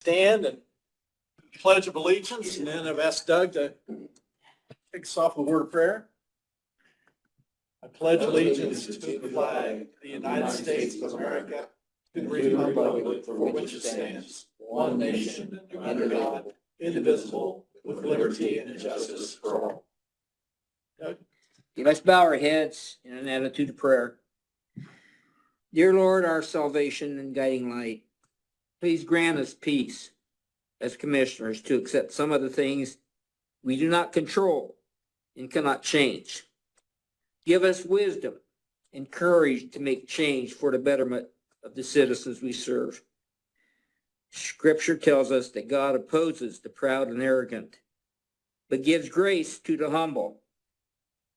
Stand and pledge of allegiance, and then I've asked Doug to kick us off with a word of prayer. I pledge allegiance to the flag of the United States of America, to the republic for which it stands, one nation, under God, indivisible, with liberty and justice for all. Doug? Okay, let's bow our heads in an attitude of prayer. Dear Lord, our salvation and guiding light, please grant us peace as commissioners to accept some of the things we do not control and cannot change. Give us wisdom and courage to make change for the betterment of the citizens we serve. Scripture tells us that God opposes the proud and arrogant, but gives grace to the humble.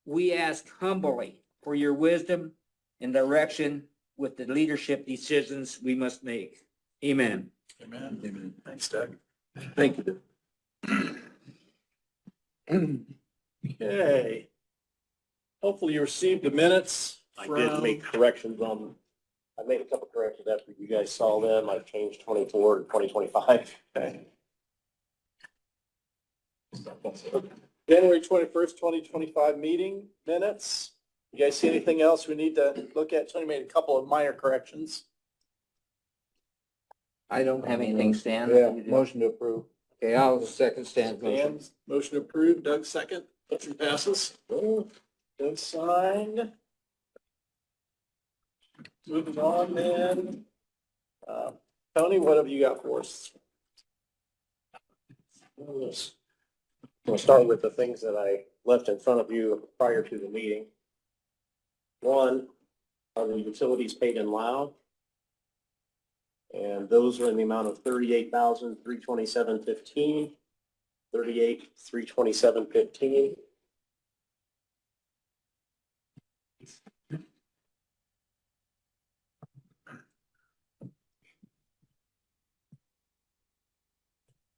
We ask humbly for your wisdom and direction with the leadership decisions we must make. Amen. Amen. Amen. Thanks, Doug. Thank you. Okay. Hopefully you received the minutes. I did make corrections on, I made a couple corrections after you guys saw them. I've changed 24 to 2025. Okay. January 21st, 2025 meeting minutes. You guys see anything else we need to look at? Tony made a couple of minor corrections. I don't have anything, Stan. Motion to approve. Okay, I'll second Stan's motion. Dan's motion approved. Doug second. Motion passes. Doug signed. Moving on then. Tony, what have you got for us? We'll start with the things that I left in front of you prior to the meeting. One are the utilities paid in lieu. And those are in the amount of $38,327.15, $38,327.15.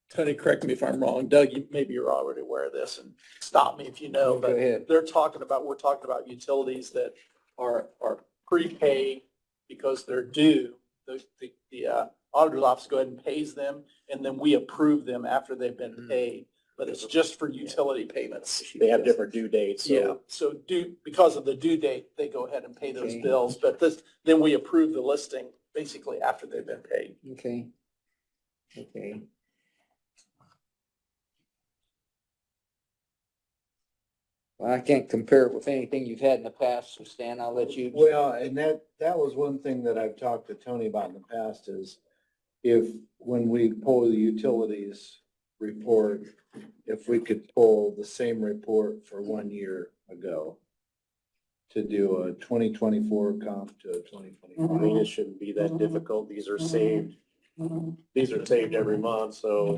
Tony, correct me if I'm wrong. Doug, maybe you're already aware of this and stop me if you know, Go but ahead. we're talking about utilities that are prepaid because they're due. The auditor's office go ahead and pays them, and then we approve them after they've been paid. But it's just for utility payments. They have different due dates. Yeah, So so because of the due date, they go ahead and pay those Okay. bills, but then we approve the listing basically after they've been paid. Okay. Okay. Well, I can't compare it with anything you've had in the past, so Stan, I'll let you. Well, and that was one thing that I've talked to Tony about in the past is when we pull the utilities report, if we could pull the same report for 1 year ago to do a 2024 comp to a I 2025. mean, it shouldn't be that difficult. These are saved. These are saved every month, so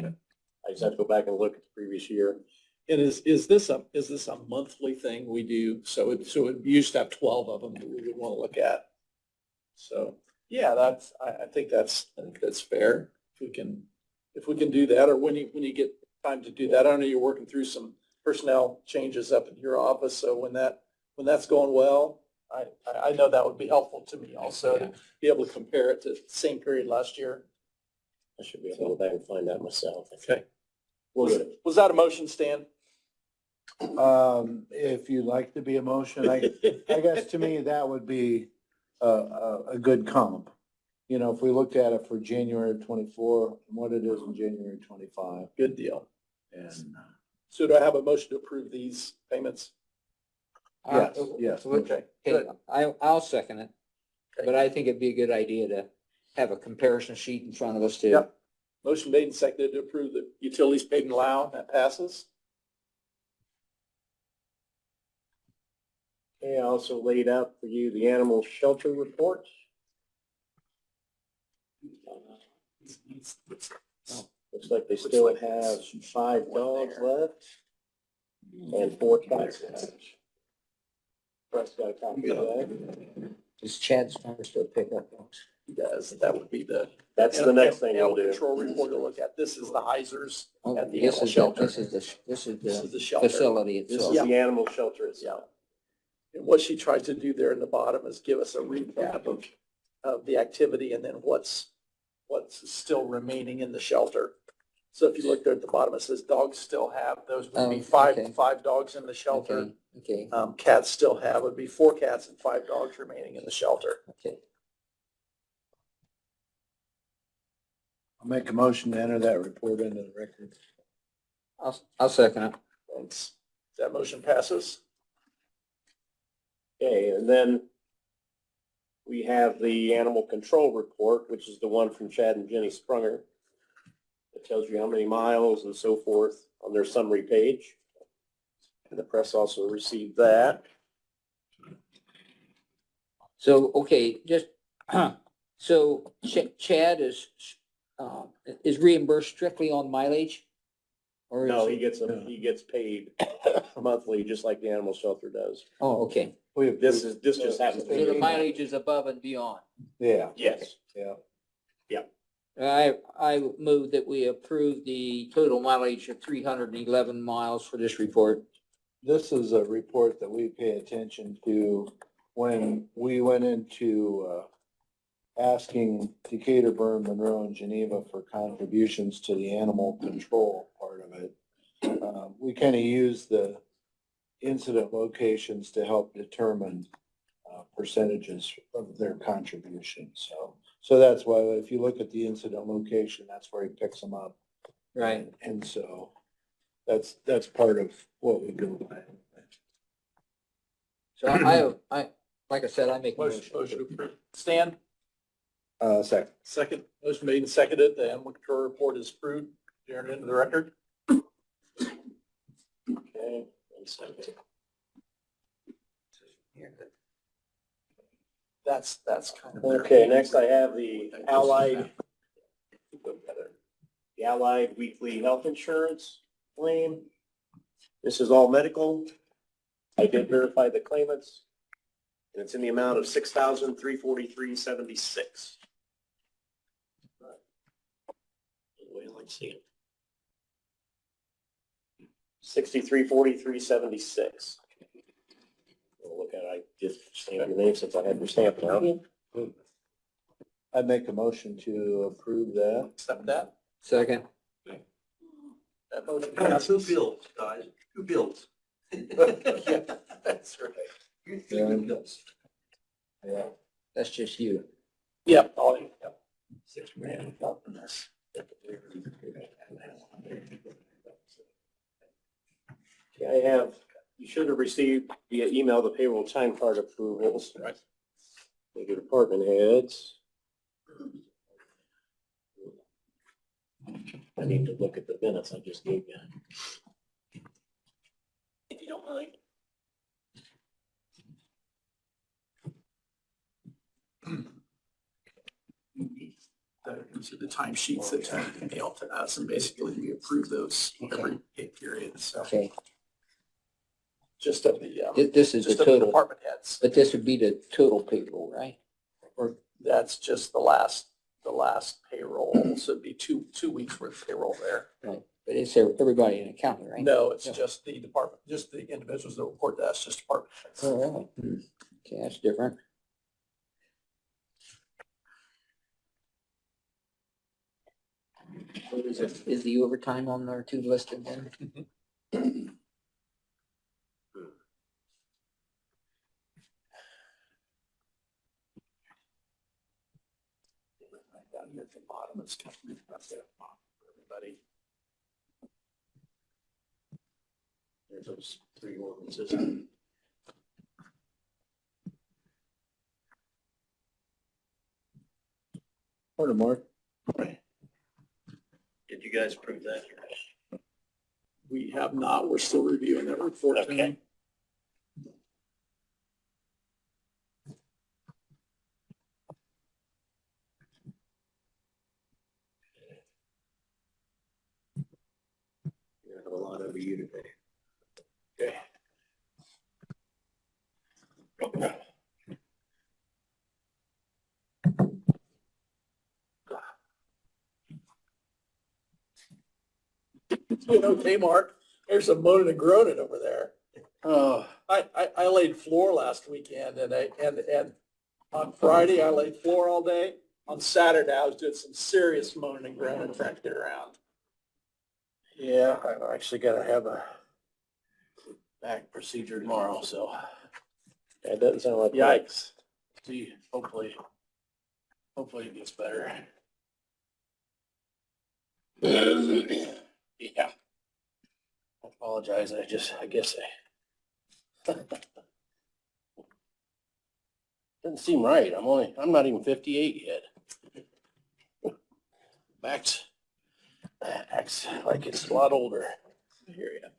I just have to go back and look at the previous year. And is this a monthly thing we do? So it used to have 12 of them that we would want to look at. So, yeah, I think that's fair. If we can do that, or when you get time to do that. I know you're working through some personnel changes up in your office. So when that's going well, I know that would be helpful to me also to be able to compare it to the same period last year. I should be able to go back and find that myself. Okay. We'll get it. Was that a motion, Stan? If you'd like to be a motion, I guess to me, that would be a good comp. You know, if we looked at it for January of 24, and what it is in January 25. Good deal. And So do I have a motion to approve these payments? yes. Okay. Okay, I'll second it, Okay. but I think it'd be a good idea to have a comparison sheet in front of us too. Yep. Motion made and seconded to approve the utilities paid in lieu. That passes. Okay, I also laid out for you the animal shelter report. Looks like they still have 5 dogs left and 4 cats left. Press got a copy of that. Does Chad Snyder still pick up those? He does. That would be the. That's the next thing we'll Animal do. control report to look at. This is the Heisers Oh, at the this animal is shelter. This is This is the the shelter. facility This itself. is the animal shelter Yeah. itself. And what she tries to do there in the bottom is give us a recap of the activity and then what's what's still remaining in the shelter. So if you look there at the bottom, it says dogs still have, those would be Oh, okay. five dogs in the shelter. Okay, Cats still have, would be 4 cats and 5 dogs remaining in the shelter. okay. I'll make a motion to enter that report into the record. I'll second it. Thanks. That motion passes. Okay, and then we have the animal control report, which is the one from Chad and Jenny Sprunger. It tells you how many miles and so forth on their summary page. And the press also received that. So, okay, just, so Chad is reimbursed strictly on mileage? Or is No, it- he gets paid monthly, just like the animal shelter does. Oh, okay. This just happens to So the be. mileage is above and beyond. Yeah, Yes. yeah. I move that we approve the total mileage of 311 miles for this report. This is a report that we pay attention to when we went into, asking Decatur, Bern, Monroe, and Geneva for contributions to the animal control part of it. We kind of use the incident locations to help determine percentages of their contribution. So that's why if you look at the incident location, that's where he picks them up. Right. And so that's part of what we go by. So I, like I said, I make a Motion motion. approved. Stan, Second. second. Motion made and seconded. The animal control report is approved. Enter it into the record. Okay, 1 second. That's kind of. Okay, next I have the Allied weekly health insurance claim. This is all medical. I did verify the claimants. And it's in the amount of $6,343.76. The way I like to see it. $63.43.76. We'll look at it. I just stamped your name since I had your stamp now. I'd make a motion to approve that. Accept that. Second. That motion passes. Bills, guys, 2 bills. Yeah, that's right. You think of bills. Yeah. That's just you. Yep. Yep. $6 grand. Okay, I have, you should have received via email the payroll time card approvals. Right. Your department heads. I need to look at the minutes I just gave you. If you don't mind. Those are the timesheets that Tony mailed to us, and basically we approve those every pay period, so Okay. just of the, This is the just of the total, department heads. but this would be the total payroll, right? Or that's just the last payroll, so it'd be two weeks worth of payroll there. Right. But it's everybody in accounting, right? No, it's Yeah. just the department, just the individuals that report to us, just department heads. Oh, really? Okay, that's different. Is the overtime on there too listed then? Down here at the bottom, it's kind of, that's it, for everybody. There's those 3 ordinances. Morning, Mark. Did you guys approve that? We have not, we're still reviewing that report. Okay. You're gonna have a lot over you today. Okay. You know, Kmart, there's a moaning and groaning over there. Oh. I laid floor last weekend and on Friday I laid floor all day On Saturday, I was doing some serious mowing and grooming trying to get around. Yeah, I actually gotta have a back procedure tomorrow, so. That doesn't sound like. Yikes. See, hopefully it gets better. Yeah. I apologize, I guess doesn't seem right. I'm not even 58 yet. Max acts like it's a lot older. I hear ya.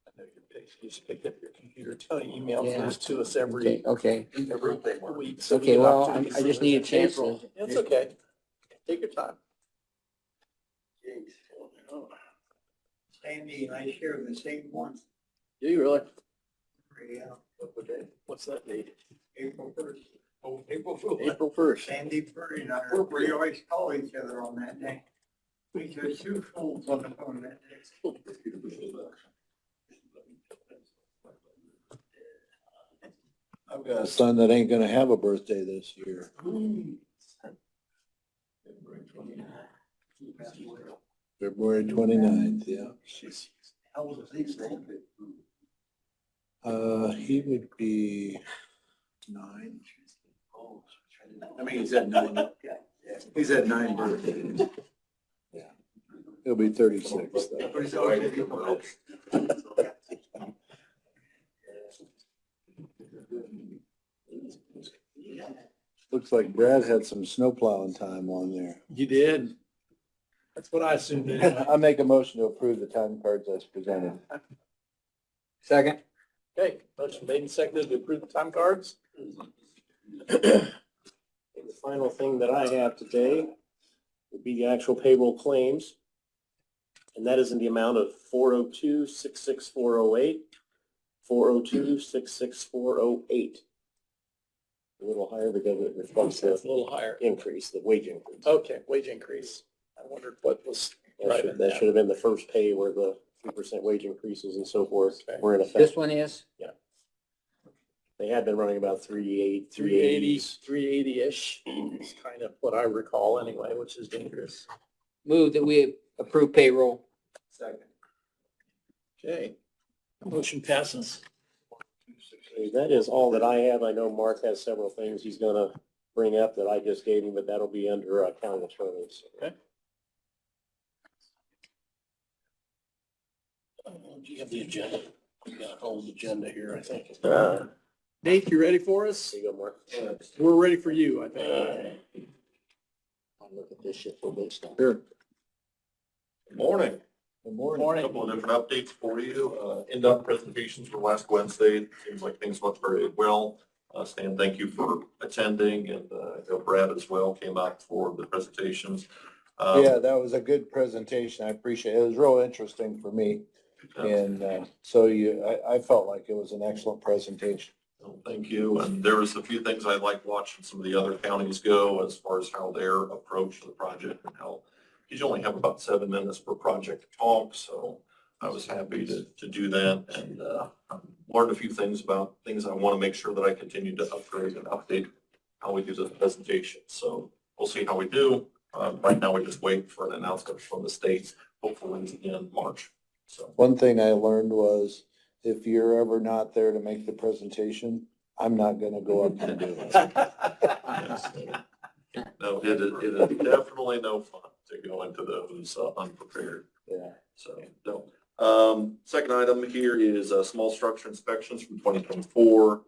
I know you just picked up your computer. Tony emails Yeah. those to us every Okay. week. So we Okay, get well, opportunities I to just see need a in chance April. to- It's okay. Take your time. Sandy and I share the same one. Do you really? Yeah, What's that date? April 1st. Oh, April Fool. April 1st. Sandy Prairie and I, we always call each other on that day. We just two fools on the phone that day. I've got a son that ain't gonna have a birthday this year. February 29th, yeah. How old is he? He would be 9. I mean, he's at 9. He's at 9 birthdays. Yeah. He'll be 36 though. But he's always at your Looks like Brad had some snow plowing time on there. You did. That's what I assumed. anyway. I make a motion to approve the time cards as presented. Second? Okay, motion made and seconded to approve the time cards. The final thing that I have today would be the actual payroll claims. And that is in the amount of 402-66408, 402-66408. A little higher because it reflects That's the a little higher. increase, the wage increase. Okay, wage increase. I wondered what was right in That that. should have been the first pay where the 3% wage increases and so forth Okay. were in effect. This one is? They had been running about 380, 380, 380s. 380-ish is kind of what I recall anyway, which is dangerous. Move that we approve payroll. Second. Okay. Motion passes. That is all that I have. I know Mark has several things he's gonna bring up that I just gave him, but that'll be under county attorneys. Okay. Do you have the agenda? You got an old agenda here, I think. Nate, you ready for us? There you go, Mark. We're ready for you, I think. I'll look at this shit for a bit. Sure. Morning. Good A morning. couple of different updates for you. In-depth presentations were last Wednesday. Seems like things went very well. Stan, thank you for attending, and I know Brad as well came out for the presentations. Yeah, that was a good presentation. I appreciate it. It was real interesting for me. And so I felt like it was an excellent presentation. So thank you. And there was a few things I liked watching some of the other counties go as far as how their approach to the project and how you only have about 7 minutes per project to talk. So I was happy to do that and learned a few things about things I want to make sure that I continue to upgrade and update how we do this presentation. So we'll see how we do. Right now, we're just waiting for an announcement from the states, hopefully in March. So. One thing I learned was if you're ever not there to make the presentation, I'm not gonna go up and do it. Yes. No, it is definitely no fun to go into those unprepared. Yeah. So, no. Second item here is small structure inspections from 2024.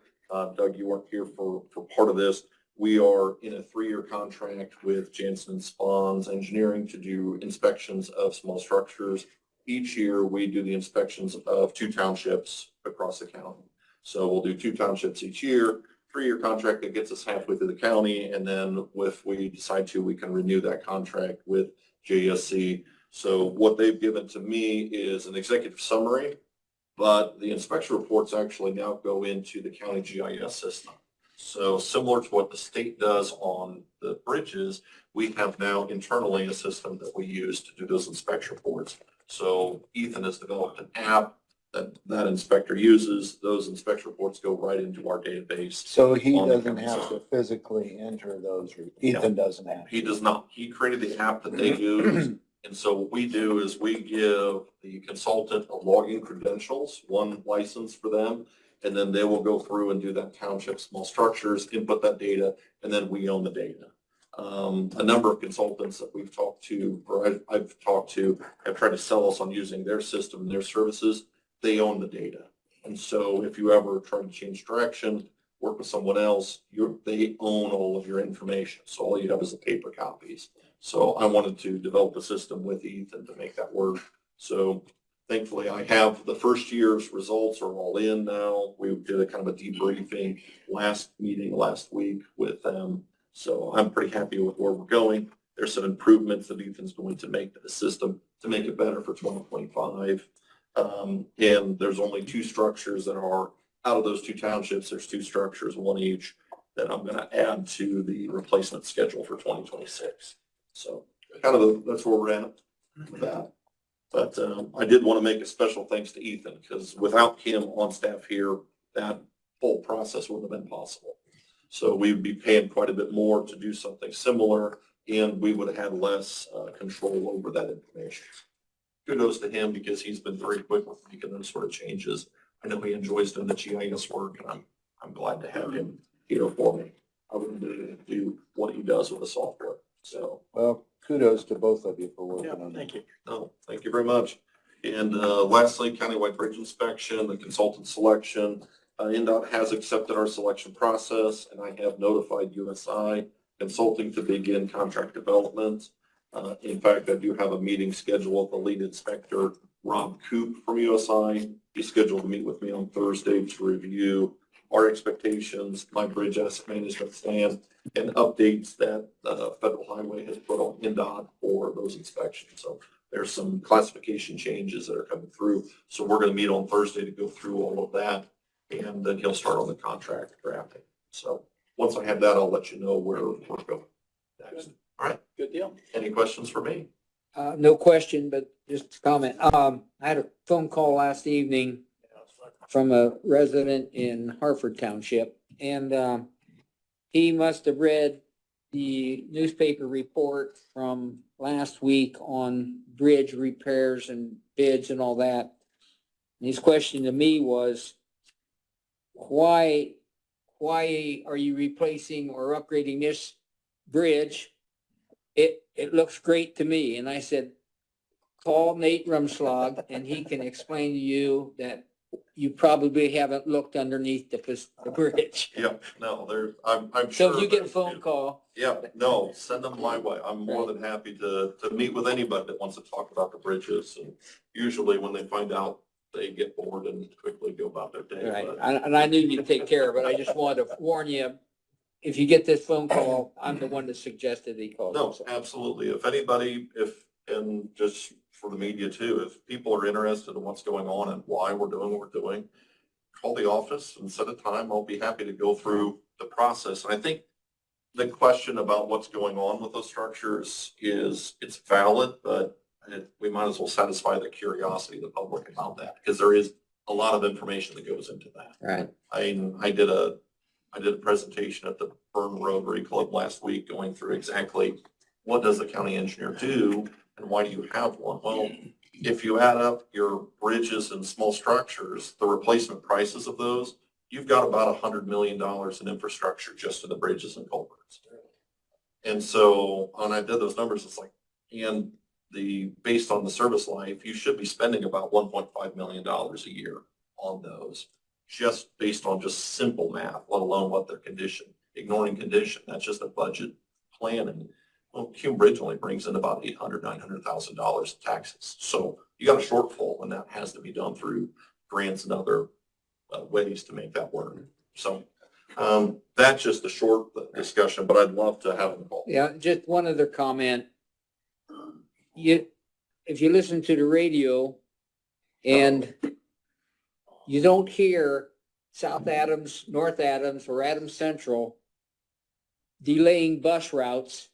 Doug, you weren't here for part of this. We are in a 3-year contract with Jansen Spahns Engineering to do inspections of small structures. Each year, we do the inspections of 2 townships across the county. So we'll do 2 townships each year, 3-year contract that gets us halfway through the county. And then if we decide to, we can renew that contract with JSC. So what they've given to me is an executive summary, but the inspection reports actually now go into the county GIS system. So similar to what the state does on the bridges, we have now internally a system that we use to do those inspection reports. So Ethan has developed an app that inspector uses. Those inspection reports go right into our database. So he On the doesn't county have side. to physically enter those, Ethan doesn't have. He to. does not. He created the app that they use. And so what we do is we give the consultant a login credentials, one license for them. And then they will go through and do that township small structures, input that data, and then we own the data. A number of consultants that we've talked to, or I've talked to, have tried to sell us on using their system and their services. They own the data. And so if you ever try to change direction, work with someone else, they own all of your information. So all you have is the paper copies. So I wanted to develop a system with Ethan to make that work. So thankfully I have the first year's results are all in now. We did a kind of a debriefing last week with them. So I'm pretty happy with where we're going. There's some improvements that Ethan's going to make to the system to make it better for 2025. And there's only 2 structures that are out of those 2 townships. There's 2 structures, one each, that I'm going to add to the replacement schedule for 2026. So kind of that's where we're at with that. But I did want to make a special thanks to Ethan because without him on staff here, that whole process wouldn't have been possible. So we would be paying quite a bit more to do something similar, and we would have had less control over that information. Kudos to him because he's been very quick with making those sort of changes. I know he enjoys doing the GIS work, and I'm glad to have him here for me. I wouldn't be able to do what he does with the software. So, Well, kudos to both of you for working on that. Thank you. no, thank you very much. And lastly, countywide bridge inspection, the consultant selection. NDOT has accepted our selection process, and I have notified USI Consulting to begin contract development. In fact, I do have a meeting scheduled with the lead inspector, Rob Coop from USI. He's scheduled to meet with me on Thursday to review our expectations, my bridge asset management plan, and updates that Federal Highway has put on NDOT for those inspections. So there's some classification changes that are coming through. So we're going to meet on Thursday to go through all of that, and then he'll start on the contract drafting. So once I have that, I'll let you know where we're going next. All right. Good deal. Any questions for me? No question, but just a comment. I had a phone call last evening from a resident in Hartford Township, and he must have read the newspaper report from last week on bridge repairs and bids and all that. And his question to me was, why are you replacing or upgrading this bridge? It looks great to me. And I said, call Nate Rumschlag and he can explain to you that you probably haven't looked underneath the bridge. Yeah, no, I'm So sure. if you get a that- phone call, Yeah, no, send them my way. I'm more than happy to meet with anybody that wants to talk about the bridges. And usually when they find out, they get bored and quickly go about their day. right, But and I knew you'd take care of it. I just wanted to warn you, if you get this phone call, I'm the one that suggested he call. no, absolutely. If anybody, and just for the media too, if people are interested in what's going on and why we're doing what we're doing, call the office and set a time. I'll be happy to go through the process. And I think the question about what's going on with those structures it's valid, but we might as well satisfy the curiosity of the public about that because there is a lot of information that goes into that. Right. I did a presentation at the Bern Rotary Club last week going through exactly what does the county engineer do and why do you have one? Well, if you add up your bridges and small structures, the replacement prices of those, you've got about $100 million in infrastructure just in the bridges and culverts. And so when I did those numbers, it's like, and based on the service life, you should be spending about $1.5 million a year on those, just based on just simple math, let alone what their condition, ignoring condition. That's just a budget planning. Well, Cume Bridge only brings in about $900,000 in taxes. So you got a shortfall, and that has to be done through grants and other ways to make that work. So that's just a short discussion, but I'd love to have them call. Yeah, just one other comment. If you listen to the radio and you don't hear South Adams, North Adams, or Adams Central delaying bus routes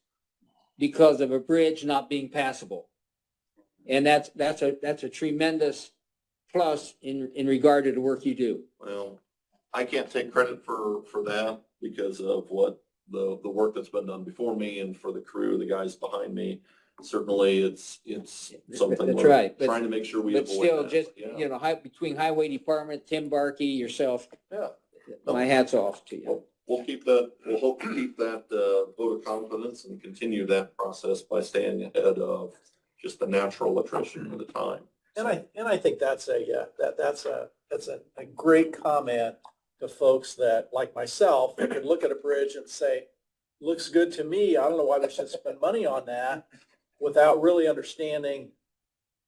because of a bridge not being passable. And that's a tremendous plus in regard to the work you do. Well, I can't take credit for that because of what the work that's been done before me and for the crew, the guys behind me. Certainly, it's something That's we're right, but- trying to make sure we But avoid still, that. just, Yeah. you know, between Highway Department, Tim Barkey, yourself, Yeah. my hat's off to you. We'll keep that, we'll hope to keep that vote of confidence and continue that process by staying ahead of just the natural attrition of the time. And I think that's that's a great comment to folks that, like myself, that could look at a bridge and say, looks good to me. I don't know why we should spend money on that, without really understanding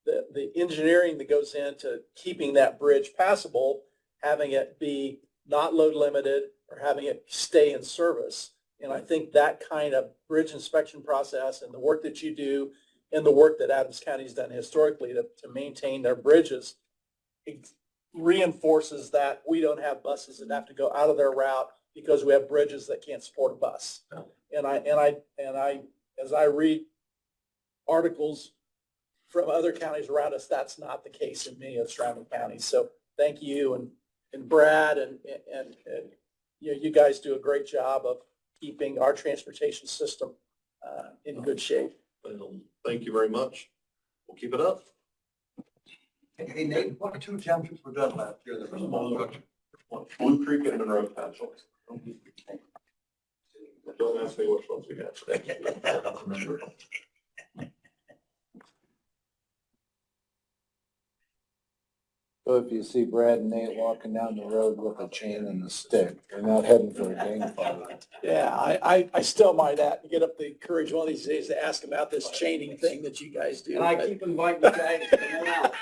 the engineering that goes into keeping that bridge passable, having it be not load limited or having it stay in service. And I think that kind of bridge inspection process and the work that you do and the work that Adams County's done historically to maintain their bridges, it reinforces that we don't have buses that have to go out of their route because we have bridges that can't support a bus. And as I read articles from other counties around us, that's not the case in many of the surrounding counties. So thank you and Brad and you know, you guys do a great job of keeping our transportation system in good shape. Well, thank you very much. We'll keep it up. Hey Nate, what 2 townships were done last year? There was small. Blue Creek and Monroe Township. Don't ask me which ones we got today. So if you see Brad and Nate walking down the road with a chain and a stick, they're not heading for a gang fight. Yeah, I still might get up the courage one of these days to ask about this chaining thing that you guys do. And I keep inviting you guys to come out.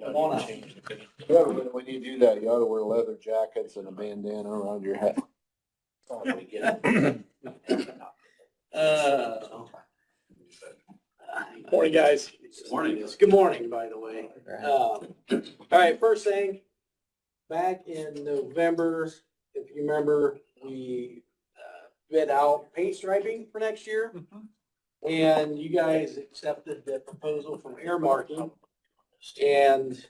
Come on out. Yeah, but when you do that, you ought to wear leather jackets and a bandana around your head. Morning, guys. Morning. Good morning, by the way. All right, first thing, back in November, if you remember, we bid out paint striping for next year. And you guys accepted the proposal from Air Marking. And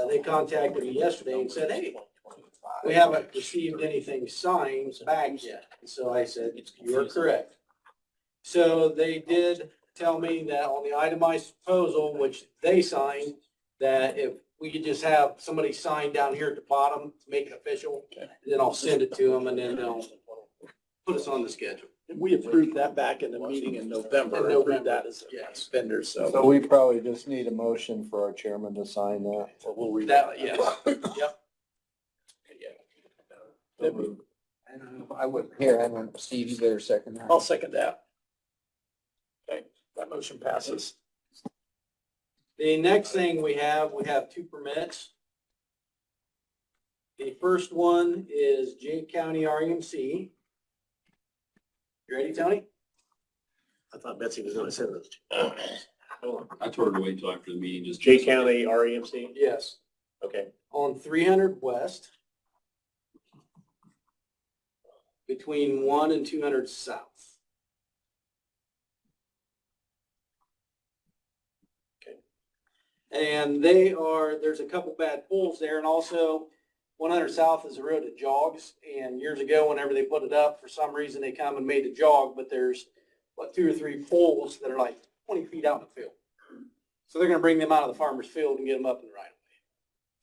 they contacted me yesterday and said, hey, we haven't received anything signed back yet. So I said, you're correct. So they did tell me that on the itemized proposal, which they signed, that if we could just have somebody sign down here at the bottom to make it official, then I'll send it to them and then they'll put us on the schedule. We approved that back in the meeting in November. In November. Approved that as a Yes. vendor, so. So we probably just need a motion for our chairman to sign that. We'll read That, yes, yep. I wouldn't hear, I don't, Steve, you better second that. I'll second that. Okay, that motion passes. The next thing we have 2 permits. The first one is Jay County REMC. You ready, Tony? I thought Betsy was gonna say those. I told her to wait until after the meeting, just. Jay County REMC? Yes. Okay. On 300 West. Between 1 and 200 South. Okay. And there's a couple bad pulls there, and also 100 South is a road that jogs, and years ago, whenever they put it up, for some reason, they come and made it jog, but there's, 2 or 3 poles that are like 20 feet out in the field. So they're gonna bring them out of the farmer's field and get them up in the right of way.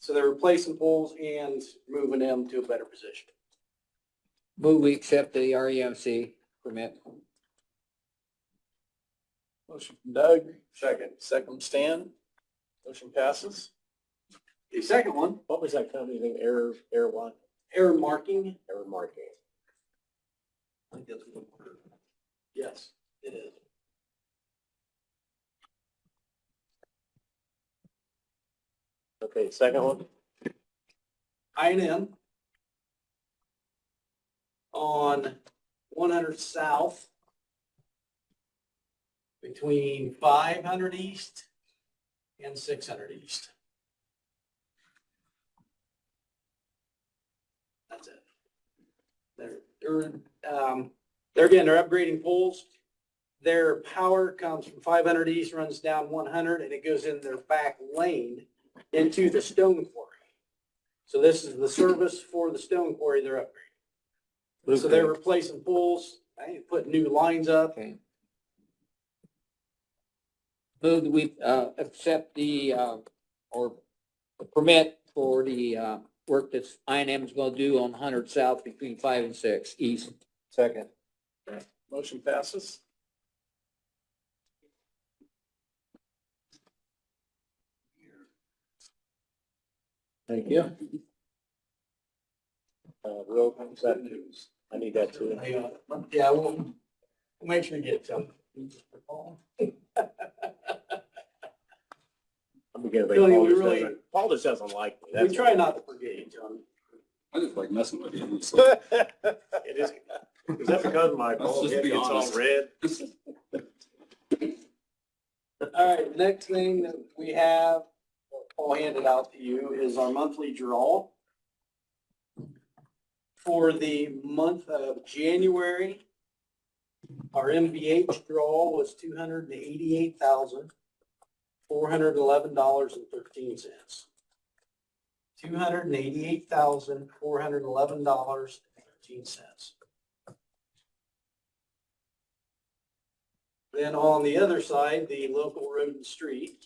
So they're replacing poles and moving them to a better position. Move we accept the REMC permit. Motion from Doug. Second. Second from Stan. Motion passes. The second one, What was that company name? Air what? Air Marking. Air Marking. Yes, it is. Okay, second one? I&M on 100 South between 500 East and 600 East. they're upgrading poles. Their power comes from 500 east, runs down 100, and it goes in their back lane into the stone quarry. So this is the service for the stone quarry they're upgrading. So they're replacing poles, putting new lines up. Okay. Move that we, accept the, or the permit for the, work that I&M is gonna do on 100 South between 5 and 6 East. Second. Motion passes. Thank you. Real, I need that too. Yeah, we'll make sure you get some. I'm beginning to Really, think we really- Paul just doesn't like me. We That's try not to forget you, John. I just like messing with you. It's all. It is, is that because my Let's bald just head be gets all honest. red? All right, next thing that we have, Paul handed out to you, is our monthly draw. For the month of January, our MVH draw was $288,411.13. $288,411.13. Then on the other side, the local road and street.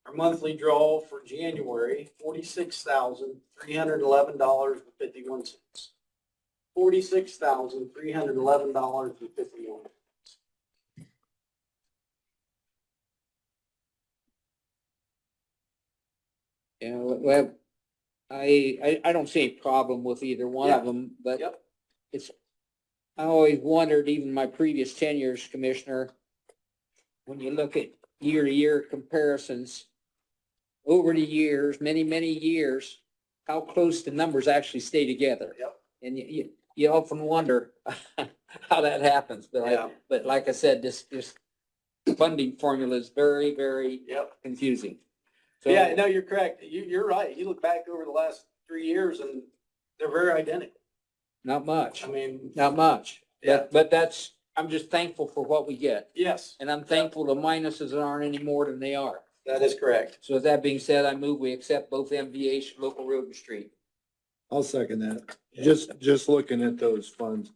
Our monthly draw for January, $46,311.51. $46,311.51. Yeah, well, I don't see any problem with either one of them, but Yep. it's, I always wondered, even my previous tenures, Commissioner, when you look at year-to-year comparisons, over the years, many, many years, how close the numbers actually stay together. Yep. And you often wonder how that happens, but Yeah. but like I said, this funding formula is very, very Yep. confusing. So, Yeah, no, you're correct. You're right. You look back over the last 3 years and they're very identical. not much, I mean, not much. Yeah. But that's, I'm just thankful for what we get. yes, And I'm thankful the minuses aren't any more than they are. that is correct. So with that being said, I move we accept both MVH, local road and street. I'll second that. Just looking at those funds,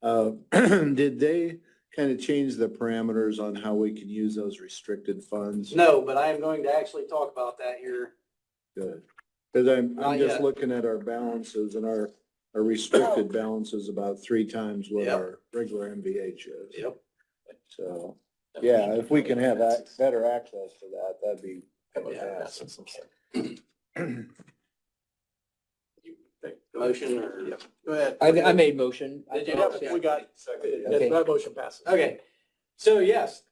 did they kind of change the parameters on how we can use those restricted funds? No, but I am going to actually talk about that here. Good. Cause I'm Not just yet. looking at our balances and our restricted balance is about 3 times what Yep. our regular MVH is. Yep. So, yeah, if we can have better access to that, that'd be fantastic. Motion or? Go ahead. I made motion. Did you? Yeah. We got, Okay. that motion passes. Okay, so yes,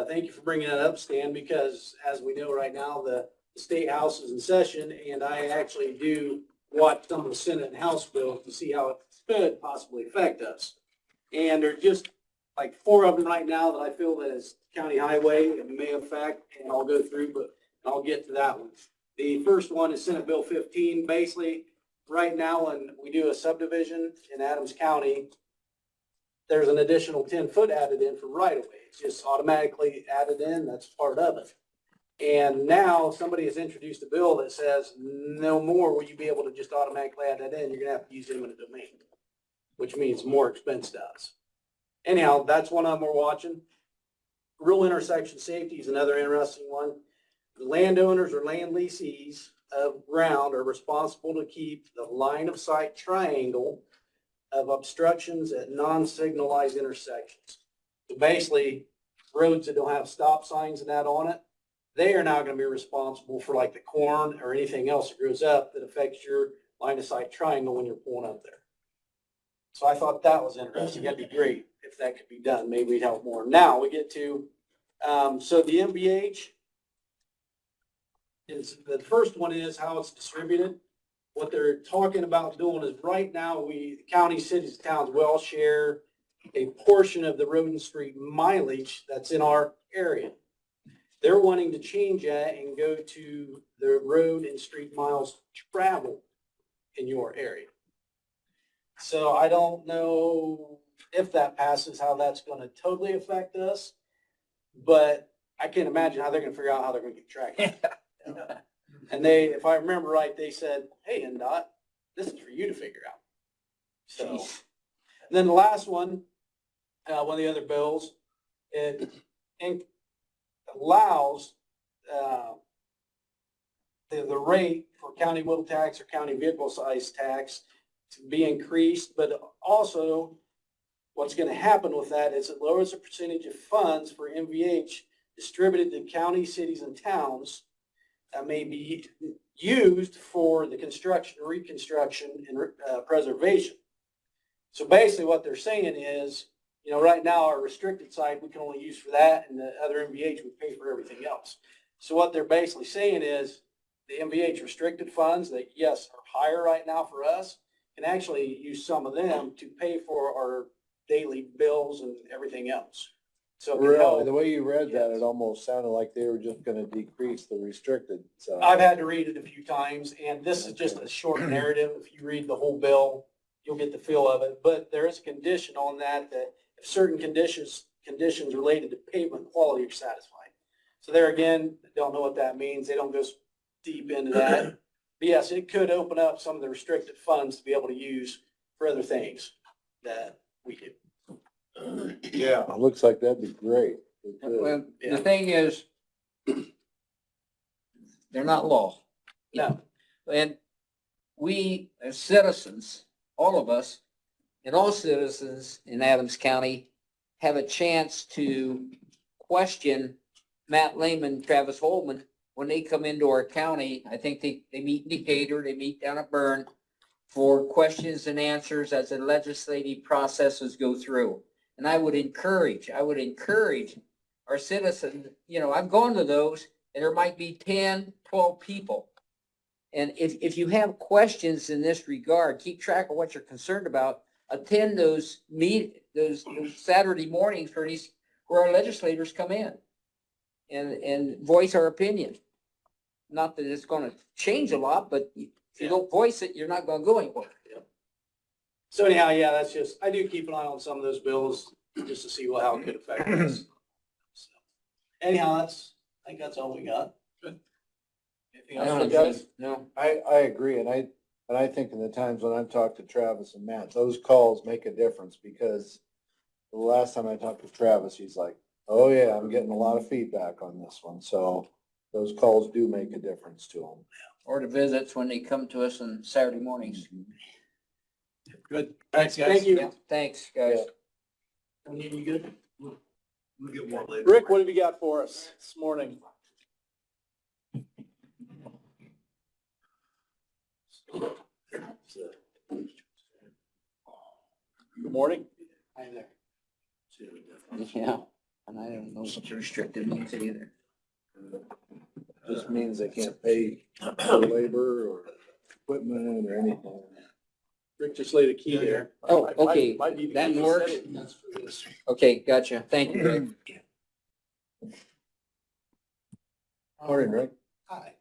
thank you for bringing that up, Stan, because as we know right now, the State House is in session, and I actually do watch some of the Senate and House bills to see how it could possibly affect us. And there's just like 4 of them right now that I feel that is county highway and may affect, and I'll go through, but I'll get to that one. The first one is Senate Bill 15. Basically, right now, when we do a subdivision in Adams County, there's an additional 10-foot added in for right-of-way. It's just automatically added in, that's part of it. And now somebody has introduced a bill that says no more will you be able to just automatically add that in. You're gonna have to use eminent domain, which means more expense to us. Anyhow, that's one of them we're watching. Rural intersection safety is another interesting one. The landowners or land leasees of ground are responsible to keep the line of sight triangle of obstructions at non-signalized intersections. So basically, roads that don't have stop signs and that on it, they are now going to be responsible for like the corn or anything else that grows up that affects your line of sight triangle when you're pulling up there. So I thought that was interesting. That'd be great if that could be done. Maybe we'd help more. Now we get to, so the MVH is, the first one is how it's distributed. What they're talking about doing is right now, we, counties, cities, towns, we all share a portion of the road and street mileage that's in our area. They're wanting to change that and go to the road and street miles traveled in your area. So I don't know if that passes, how that's gonna totally affect us. But I can't imagine how they're gonna figure out how they're gonna keep track of it. And they, if I remember right, they said, hey, NDOT, this is for you to figure out. So, and then the last one, one of the other bills, it allows, the rate for county wheel tax or county vehicle size tax to be increased, but also what's gonna happen with that is it lowers the percentage of funds for MVH distributed to county, cities, and towns that may be used for the construction, reconstruction, and preservation. So basically what they're saying is, you know, right now our restricted side, we can only use for that, and the other MVH would pay for everything else. So what they're basically saying is the MVH restricted funds that, yes, are higher right now for us, can actually use some of them to pay for our daily bills and everything else. So it can Really, help. the way you read that, Yes. it almost sounded like they were just gonna decrease the restricted, so. I've had to read it a few times, and this is just a short narrative. If you read the whole bill, you'll get the feel of it. But there is a condition on that, that if certain conditions related to pavement quality are satisfied. So there again, don't know what that means. They don't go deep into that. But yes, it could open up some of the restricted funds to be able to use for other things that we do. Yeah. It looks like that'd be great. It could. Well, Yeah. the thing is, they're not law. No, And we as citizens, all of us, and all citizens in Adams County have a chance to question Matt Lehman, Travis Holman, when they come into our county. I think they meet in Decatur, they meet down at Byrne for questions and answers as the legislative processes go through. And I would encourage our citizens, you know, I've gone to those and there might be 10, 12 people. And if you have questions in this regard, keep track of what you're concerned about, attend those Saturday mornings where our legislators come in and voice our opinion. Not that it's gonna change a lot, but if you don't voice it, you're not gonna go anywhere. so anyhow, yeah, that's just, I do keep an eye on some of those bills just to see how it could affect us. So, anyhow, I think that's all we got. Good. Anything I else, don't guys? know. I agree, and I think in the times when I've talked to Travis and Matt, those calls make a difference, because the last time I talked to Travis, he's like, oh yeah, I'm getting a lot of feedback on this one, so those calls do make a difference to them. Or the visits when they come to us on Saturday mornings. Good. Thanks, guys. Thank you. Yeah, thanks, guys. You good? We'll get more later. Rick, what have you got for us this morning? Good morning. Hi there. Yeah, and I don't know what the restricted means either. Just means they can't pay for labor or equipment or anything. Rick just laid a key there. Oh, okay, Might be the that key. works. That's for this. Okay, gotcha. Thank you, Rick. Morning, Rick. Hi.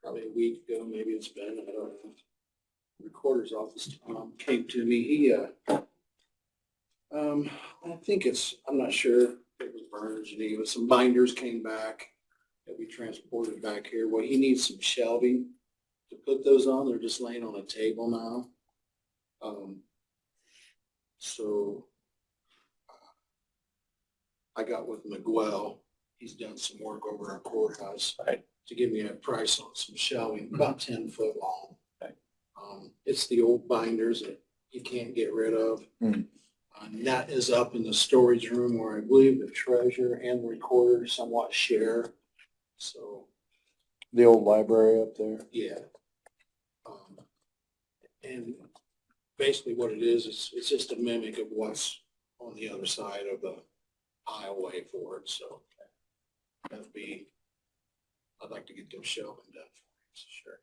Probably a week ago, maybe it's been, I don't know. Recorder's office came to me. He, I think I'm not sure if it was Burns, and he was, some binders came back that we transported back here. Well, he needs some shelving to put those on. They're just laying on a table now. So I got with Miguel. He's done some work over our courthouse. Right. To give me a price on some shelving, about 10 foot long. Okay. It's the old binders that you can't get rid of. Hmm. And that is up in the storage room where I believe the treasurer and the recorder somewhat share. So, The old library up there. yeah. And basically what it is, it's just a mimic of what's on the other side of the aisleway for it, so that'd be, I'd like to get those shelving done for you, sure.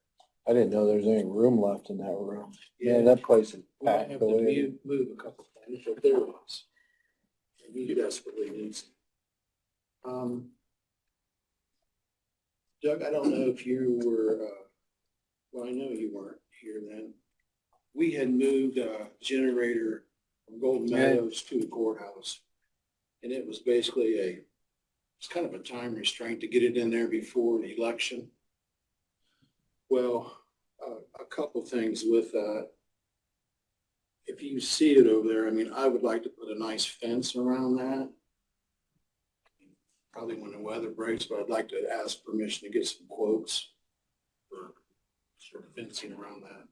I didn't know there was any room left in that room. Yeah, Man, that place is we might packed have to away. move a couple things, but there was. You desperately need some. Doug, I don't know if you were, well, I know you weren't here then. We had moved a generator from Golden Meadows to the courthouse. And it was basically it's kind of a time restraint to get it in there before the election. Well, a couple things with that. If you see it over there, I mean, I would like to put a nice fence around that. Probably when the weather breaks, but I'd like to ask permission to get some quotes for sort of fencing around that.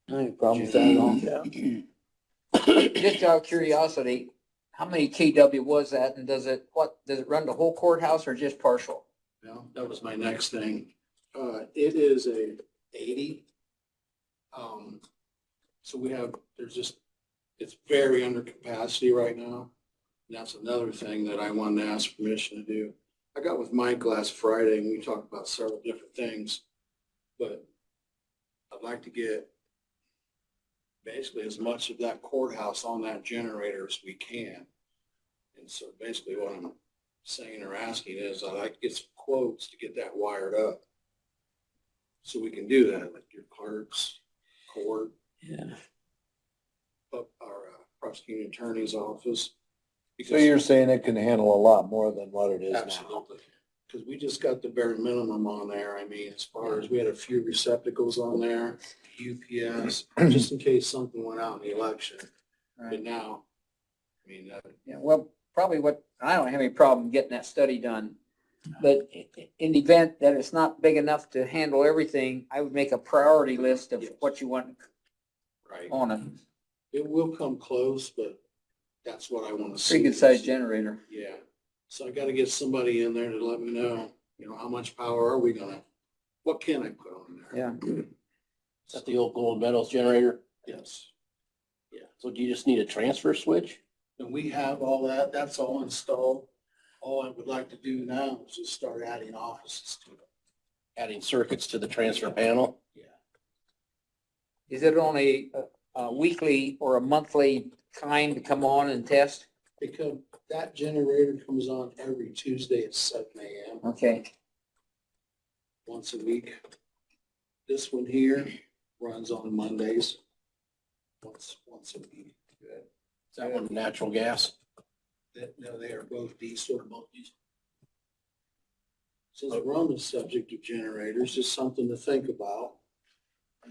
No problem with that at all. Just out of curiosity, how many KW was that, and does it run the whole courthouse or just partial? Well, that was my next thing. It is a 80. So it's very under capacity right now. And that's another thing that I wanted to ask permission to do. I got with Mike last Friday and we talked about several different things, but I'd like to get basically as much of that courthouse on that generator as we can. And so basically what I'm saying or asking is I'd like to get some quotes to get that wired up. So we can do that, like your clerks, court, Yeah. up our prosecuting attorney's office. So you're saying it can handle a lot more than what it is now? Absolutely. Because we just got the bare minimum on there. I mean, as far as we had a few receptacles on there, UPS, just in case something went out in the election. But Right. now, I mean, Yeah, well, probably I don't have any problem getting that study done. But in the event that it's not big enough to handle everything, I would make a priority list of what you want right, on it. it will come close, but that's what I want to see. Pretty good sized generator. Yeah. So I got to get somebody in there to let me know, how much power are we what can I put on there? Yeah. Is that the old Gold Meadows generator? Yes. Yeah. So do you just need a transfer switch? And we have all that. That's all installed. All I would like to do now is just start adding offices to it. Adding circuits to the transfer panel? Yeah. Is it only a weekly or a monthly kind to come on and test? Because that generator comes on every Tuesday at 7 a.m. Okay. once a week. This one here runs on Mondays, once a week. Is that one natural gas? No, they are both diesel or both diesel. Since we're on the subject of generators, just something to think about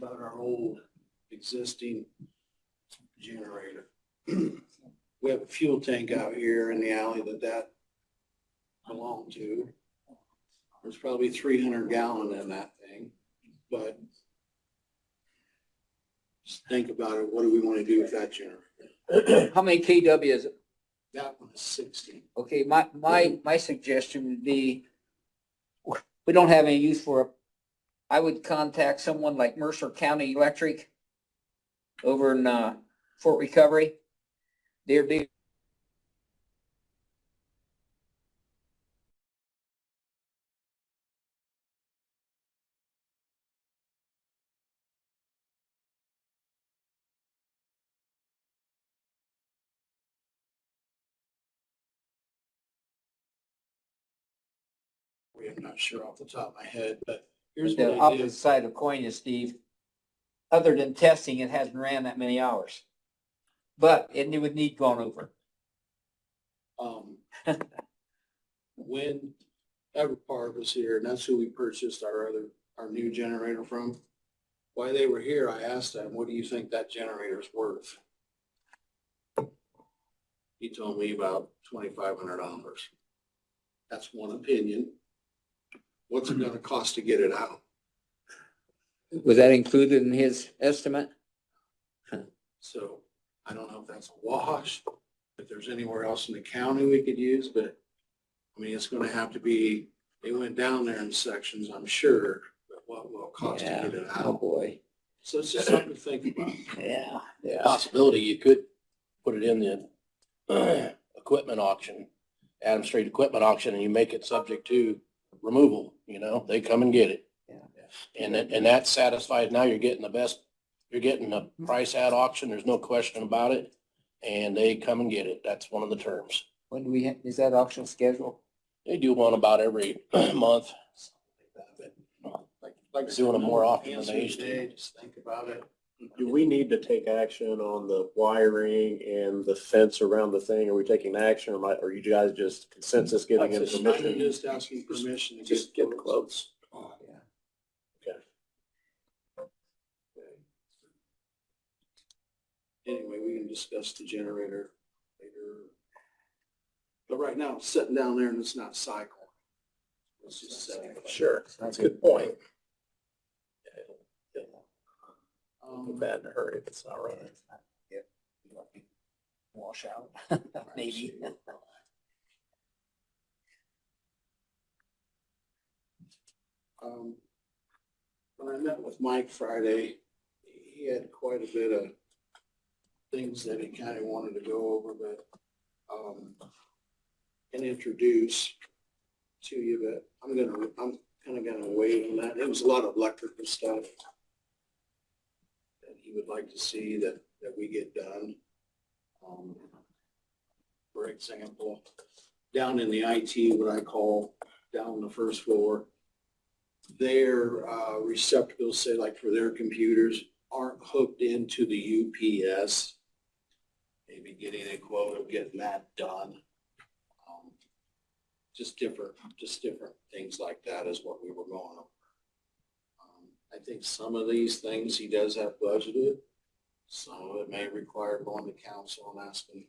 our old existing generator. We have a fuel tank out here in the alley that belonged to. There's probably 300 gallon in that thing, but just think about it. What do we want to do with that generator? How many KW is it? That one is 60. Okay, my suggestion would be, we don't have any use for it. I would contact someone like Mercer County Electric over in Fort Recovery. They're big. I'm not sure off the top of my head, but here's The what I opposite did. side of the coin is, Steve, other than testing, it hasn't ran that many hours. But it would need gone over. When Everpar was here, and that's who we purchased our new generator from. While they were here, I asked them, what do you think that generator's worth? He told me about $2,500. That's one opinion. What's it gonna cost to get it out? Was that included in his estimate? So I don't know if that's a wash, if there's anywhere else in the county we could use, but I mean, it's gonna have to be, they went down there in sections, I'm sure, but what will it cost to get it Oh, out? boy. So it's just something to think about. Yeah. Possibility you could put it in the equipment auction, Adams Street equipment auction, and you make it subject to removal, they come and get it. Yeah. And that satisfies, now you're getting the best, you're getting the price at auction, there's no question about it. And they come and get it. That's one of the terms. When do we, is that auction scheduled? They do one about every month. like I said, Doing them more no often than answer they used to. today, just think about it. Do we need to take action on the wiring and the fence around the thing? Are we taking action or are you guys just consensus giving I'm information? just asking permission to Just get get quotes. quotes. Oh, yeah. Anyway, we can discuss the generator later. But right now, it's sitting down there and it's not cycle. It's just sitting. Sure, that's a good point. Um, Bad in a hurry if it's not running. Wash out, maybe. When I met with Mike Friday, he had quite a bit of things that he kind of wanted to go over, but, and introduce to you, but I'm kind of gonna wait on that. It was a lot of electrical stuff that he would like to see that we get done. For example, down in the IT, what I call down the first floor, their receptacles, say like for their computers, aren't hooked into the UPS. Maybe getting a quote of getting that done. Just different things like that is what we were going over. I think some of these things he does have budgeted. Some of it may require going to council and asking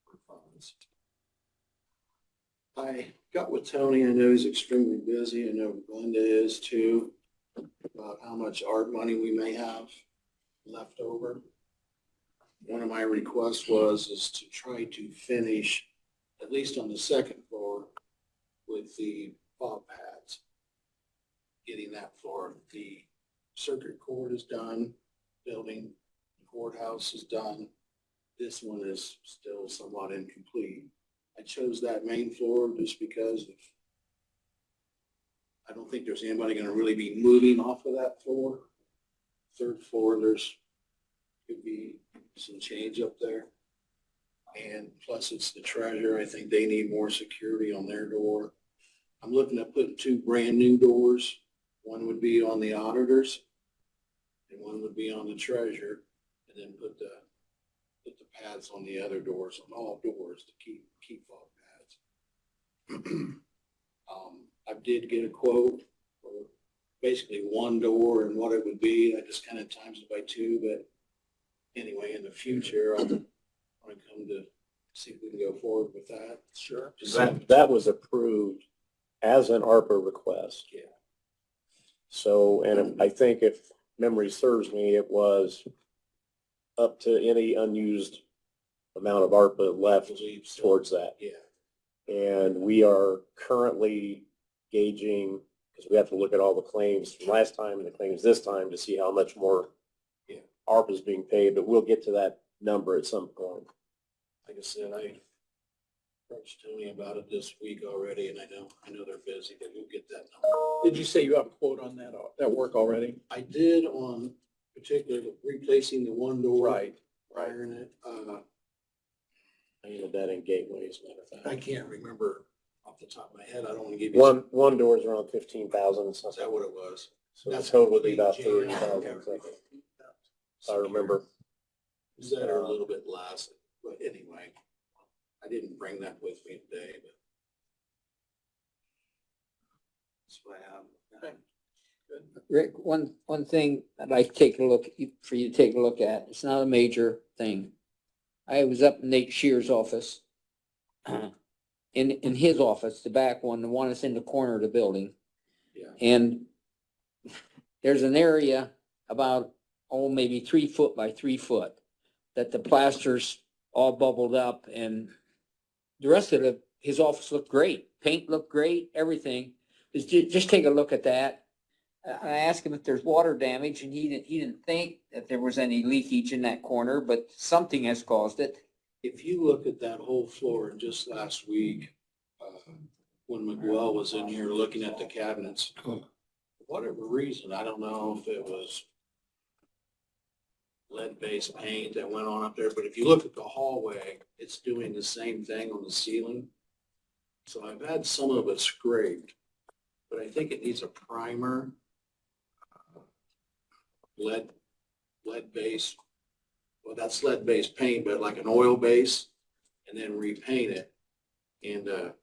for funds. I got with Tony. I know he's extremely busy. I know Glenda is too, about how much art money we may have left over. One of my requests is to try to finish, at least on the second floor, with the fob pads. Getting that floor. The circuit court is done, building, the courthouse is done. This one is still somewhat incomplete. I chose that main floor just because I don't think there's anybody gonna really be moving off of that floor. Third floor, could be some change up there. And plus it's the treasurer. I think they need more security on their door. I'm looking at putting 2 brand new doors. One would be on the auditors and one would be on the treasurer, and then put the pads on the other doors, on all doors to keep fob pads. I did get a quote for basically 1 door and what it would be. I just kind of times it by 2, but anyway, in the future, I want to come to see if we can go forward with that. Sure. That was approved as an ARPA request. Yeah. So, and I think if memory serves me, it was up to any unused amount of ARPA left Believe so. towards that. Yeah. And we are currently gauging, because we have to look at all the claims from last time and the claims this time to see how much more ARPA is being paid, but we'll get to that number at some point. Like I said, I approached Tony about it this week already, and I know they're busy, but we'll get that number. Did you say you have a quote on that work already? I did on particularly replacing the 1 door. Right. Wiring it. I ended that in Gateway, as a matter of I fact. can't remember off the top of my head. I don't want to give you. One door's around 15,000 Is that what it was? So the total would be about Jan- 30,000. I remember. Is that or a little bit less? But anyway, I didn't bring that with me today, but that's what I have. Okay. Rick, one thing I'd like to take a look, for you to take a look at, it's not a major thing. I was up in Nate Shear's office, in his office, the back one, the one that's in the corner of the building. Yeah. And there's an area about, maybe 3 foot by 3 foot that the plaster's all bubbled up, and the rest of his office looked great. Paint looked great, everything. Just take a look at that. I asked him if there's water damage, and he didn't think that there was any leakage in that corner, but something has caused it. If you look at that whole floor, just last week, when Miguel was in here looking at the cabinets, for whatever reason, I don't know if it was lead-based paint that went on up there, but if you look at the hallway, it's doing the same thing on the ceiling. So I've had some of it scraped, but I think it needs a primer lead base. Well, that's lead-based paint, but like an oil base, and then repaint it. And,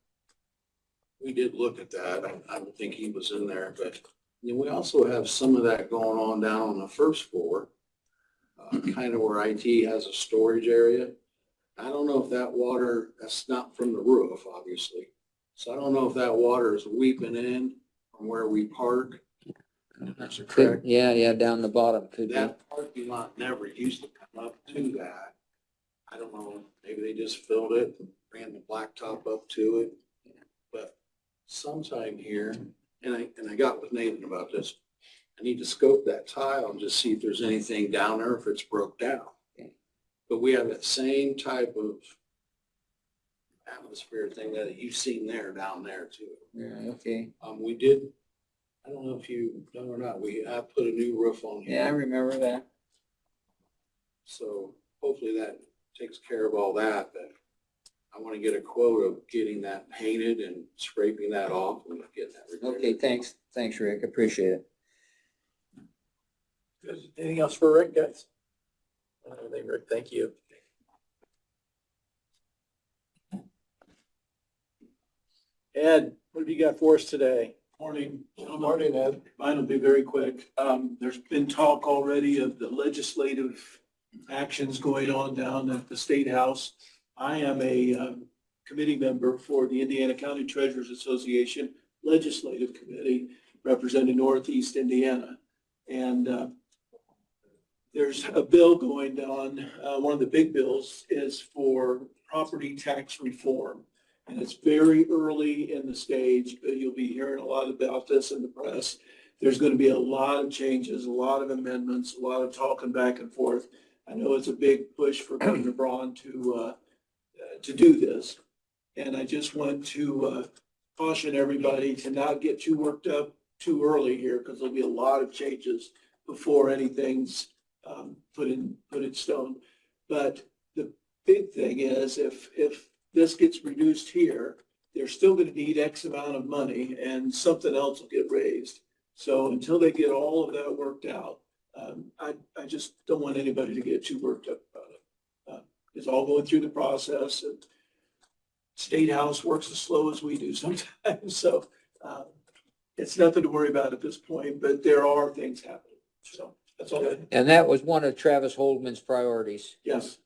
we did look at that. I don't think he was in there, but then we also have some of that going on down on the first floor, kind of where IT has a storage area. I don't know if that water, that's not from the roof, obviously. So I don't know if that water is weeping in from where we park. That's correct. Yeah, down the bottom could be. That parking lot never used to come up to that. I don't know, maybe they just filled it, ran the blacktop up to it. But sometime here, and I got with Nathan about this, I need to scope that tile and just see if there's anything down there, if it's broke down. But we have that same type of atmosphere thing that you've seen there, down there too. Yeah, okay. We did, I don't know if you know or not, I put a new roof on here. Yeah, I remember that. So hopefully that takes care of all that, but I want to get a quote of getting that painted and scraping that off and getting that repaired. Okay, thanks. Thanks, Rick. Appreciate it. Good. Anything else for Rick, guys? Everything, Rick, thank you. Ed, what have you got for us today? Morning. Morning, Ed. Mine will be very quick. There's been talk already of the legislative actions going on down at the State House. I am a committee member for the Indiana County Treasurers Association Legislative Committee representing Northeast Indiana. And there's a bill going on. One of the big bills is for property tax reform. And it's very early in the stage, but you'll be hearing a lot about this in the press. There's going to be a lot of changes, a lot of amendments, a lot of talking back and forth. I know it's a big push for Governor Braun to do this. And I just want to caution everybody to not get too worked up too early here, because there'll be a lot of changes before anything's put in stone. But the big thing is if this gets reduced here, they're still going to need X amount of money and something else will get raised. So until they get all of that worked out, I just don't want anybody to get too worked up about it. It's all going through the process, and State House works as slow as we do sometimes. So it's nothing to worry about at this point, but there are things happening. So that's all. And that was one of Travis Holdman's priorities. Yes,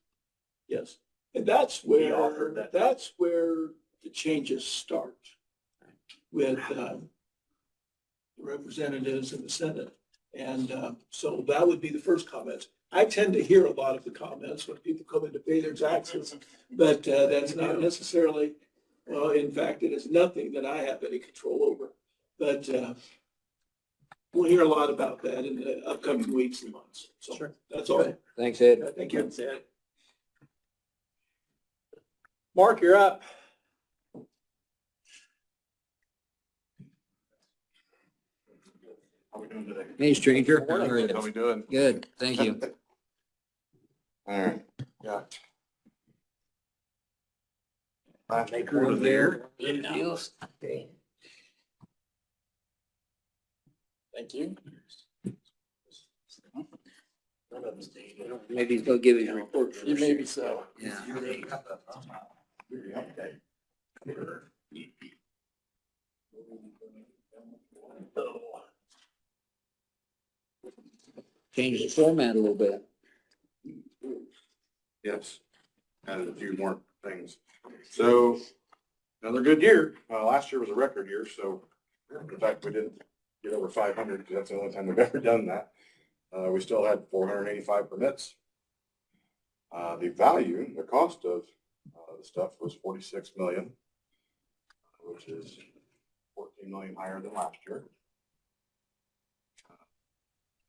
yes. And that's where the changes start with the representatives in the Senate. And so that would be the first comment. I tend to hear a lot of the comments when people come in to pay their taxes, but that's not necessarily, well, in fact, it is nothing that I have any control over. But we'll hear a lot about that in the upcoming weeks and months. So Sure. That's all. Thanks, Ed. Thank you. Mark, you're up. How we doing today? Hey, stranger. How are How you? we doing? Good, thank you. All right, yeah. Last Make report room of the there. year. Good deals. Okay. Thank you. Maybe he's gonna give his report. You maybe so. Yeah. Change the format a little bit. Yes, added a few more things. So another good year. Last year was a record year, so in fact, we didn't get over 500 because that's the only time we've ever done that. We still had 485 permits. The value, the cost of the stuff was 46 million, which is 14 million higher than last year.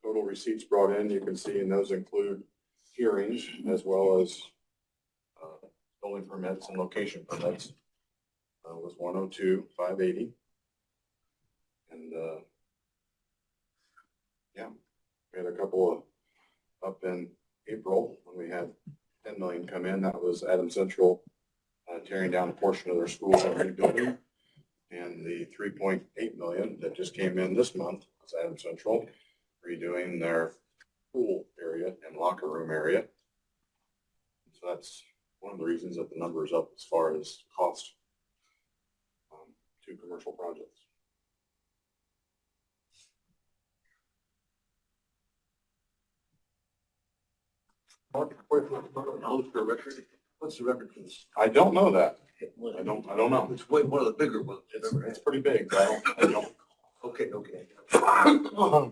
Total receipts brought in, you can see, and those include hearings as well as building permits and location permits. Was 102,580. And yeah, we had a couple of up in April when we had 10 million come in. That was Adams Central tearing down a portion of their school and rebuilding. And the 3.8 million that just came in this month was Adams Central redoing their pool area and locker room area. So that's one of the reasons that the number is up as far as cost. Two commercial projects. What's the record for this? I don't know that. I don't know. It's way one of the bigger ones. It's pretty big, but I don't. Okay, okay. I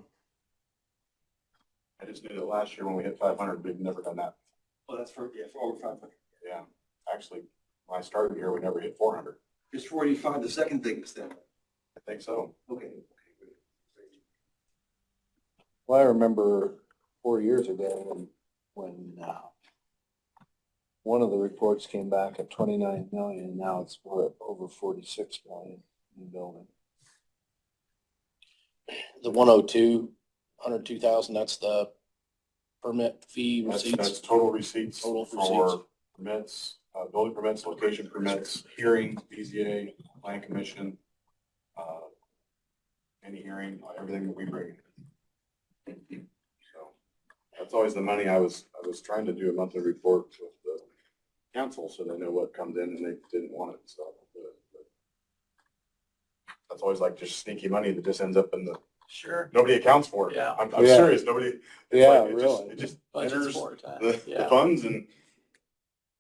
just knew that last year when we hit 500, we've never done that. Well, that's for over 500. Yeah, actually, when I started here, we never hit 400. Is 45 the second biggest then? I think so. Okay. Well, I remember 4 years ago when one of the reports came back at 29 million, and now it's over 46 million in building. The 102,000, that's the permit fee That's receipts. total receipts Total for receipts. permits, building permits, location permits, hearings, BZA, plan commission, any hearing, everything that we bring. So that's always the money. I was trying to do a monthly report with the council so they know what comes in and they didn't want it, so. But that's always like just sneaky money that just ends up in the, Sure. nobody accounts for it. Yeah. I'm Yeah. serious, nobody. it's Yeah, like really. It just Budget's enters for it, the yeah. funds and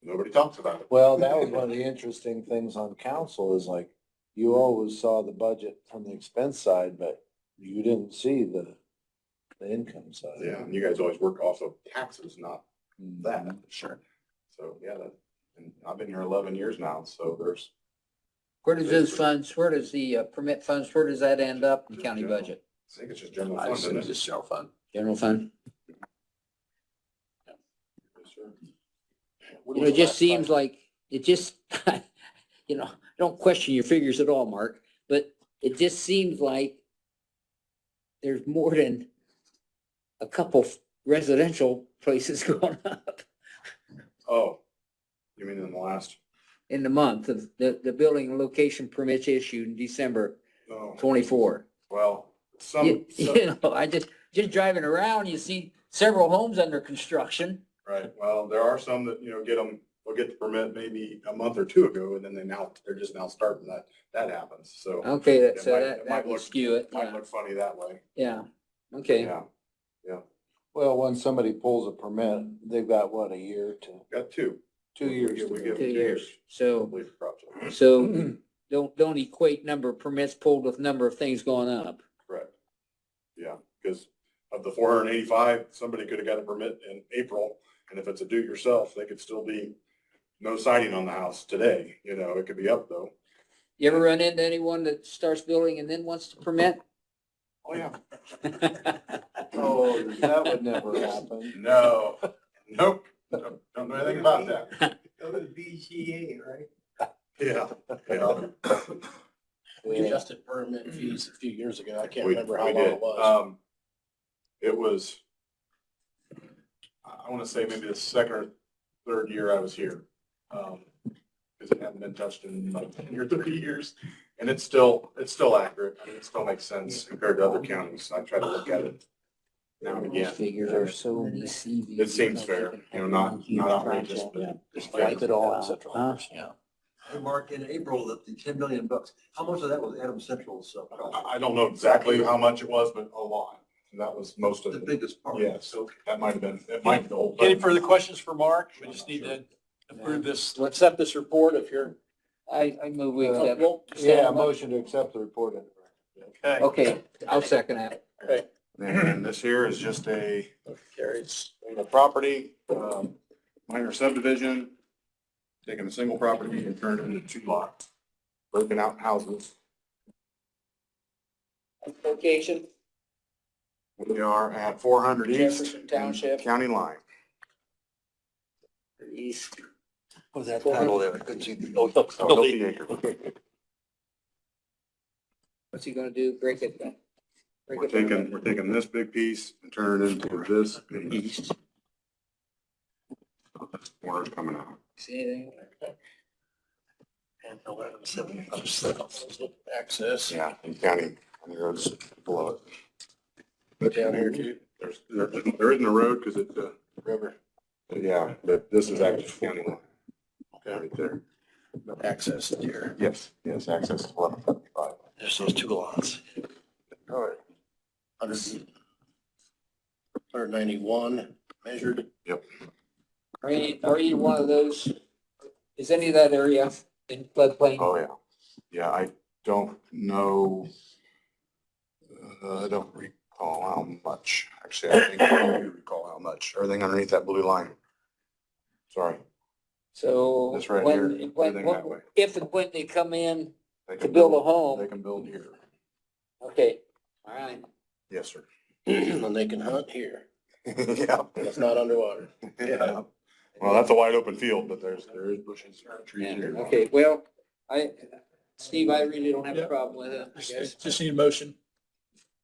nobody talks about it. Well, that was one of the interesting things on council is like, you always saw the budget from the expense side, but you didn't see the income side. Yeah, and you guys always work off of taxes, not that. Sure. So, yeah, and I've been here 11 years now, so there's, Where does those funds, where does the permit funds, where does that end up in county General. budget? I think it's just general I fund, assume isn't it's it? just general fund. General fund? Yes, sir. You know, it just seems like, it just, you know, don't question your figures at all, Mark, but it just seems like there's more than a couple residential places going up Oh, you mean in the last, in the month of the building and location permits issued in December no, 24. well, You know, I just driving around, you see several homes under construction. right, well, there are some that, they'll get the permit maybe a month or two ago, and then they're just now starting that happens, so. Okay, It so might- that might would look- skew it, Might yeah, look funny that way. yeah, okay. Yeah, Well, when somebody pulls a permit, they've got what, a year to, got 2. 2 years? We to give do 2 it. years. So, Complete the project. so don't equate number of permits pulled with number of things going up. Correct. Yeah, because of the 485, somebody could have got a permit in April, and if it's a do-it-yourself, they could still be no siding on the house today, it could be up though. You ever run into anyone that starts building and then wants to permit? Oh, yeah. Oh, that would never happen. No, nope, don't know anything about that. Go to the BGA, right? Yeah, yeah. We adjusted permit fees a few years ago. I can't We- remember how we long did. it was. It was, I want to say maybe the second or third year I was here. Because it hadn't been touched in like 20 or 30 years. And it's still accurate. I mean, it still makes sense compared to other counties. I try to look at it now and again. Figures are so deceiving. It seems fair, not outrageous, Yeah. but just Like it all in Central. Huh? Yeah. Hey, Mark, in April, the $10 million, how much of that was Adams Central's I don't know exactly how much it was, but a lot. And that was most of the it. biggest part? Yes, that might have been, it might be the whole. Any thing. further questions for Mark? We just need to approve this, accept this report if you're. I move we accept. comfortable. Yeah, motion to accept the report. Okay. Okay, I'll second that. Okay. And this here is just a Carries. property, minor subdivision, taking a single property and turning it into 2 lots, broken out houses. Location, We are at 400 East. Jefferson Township. County line. east. What was that title there? I couldn't see. Healthy acre. What's he gonna do? Break it down? Break We're it down. taking this big piece and turning it into this piece. Water's coming out. See anything? And 11.7 access. Yeah, and county roads below it. But down here too. There isn't a road because it's a river. Yeah, but this is actually county line. Okay. Right there. Access here. Yes, access to 1155. There's those two lots. All right. 191 measured. Are you one of those, is any of that area in floodplain? Oh, yeah. Yeah, I don't know. I don't recall how much. Actually, I think I do recall how much. Everything underneath that blue line. Sorry. So This right when, here, when, everything that way. if and when they come in They to can build a home, They can build here. okay, all right. Yes, sir. And they can hunt here. Yeah. It's not underwater. Yeah. Well, that's a wide open field, but there is bushes, trees Yeah, here. okay, well, Steve, I really don't have a Yeah. problem with it, I guess. Just need a motion.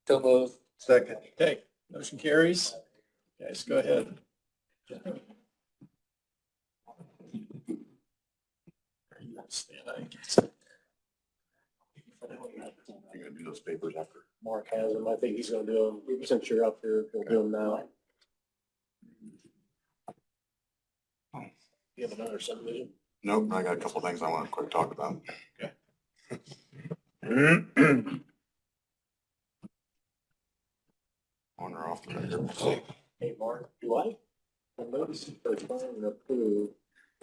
So move. Second. Okay, motion carries. Guys, go ahead. You're gonna do those papers after. Mark has them. I think he's gonna do them. Since you're up here, he'll do them now. You have another subdivision? Nope, I got a couple things I want to quick talk about. Okay. On or off the record. Hey, Mark, do I notice if they're trying to approve,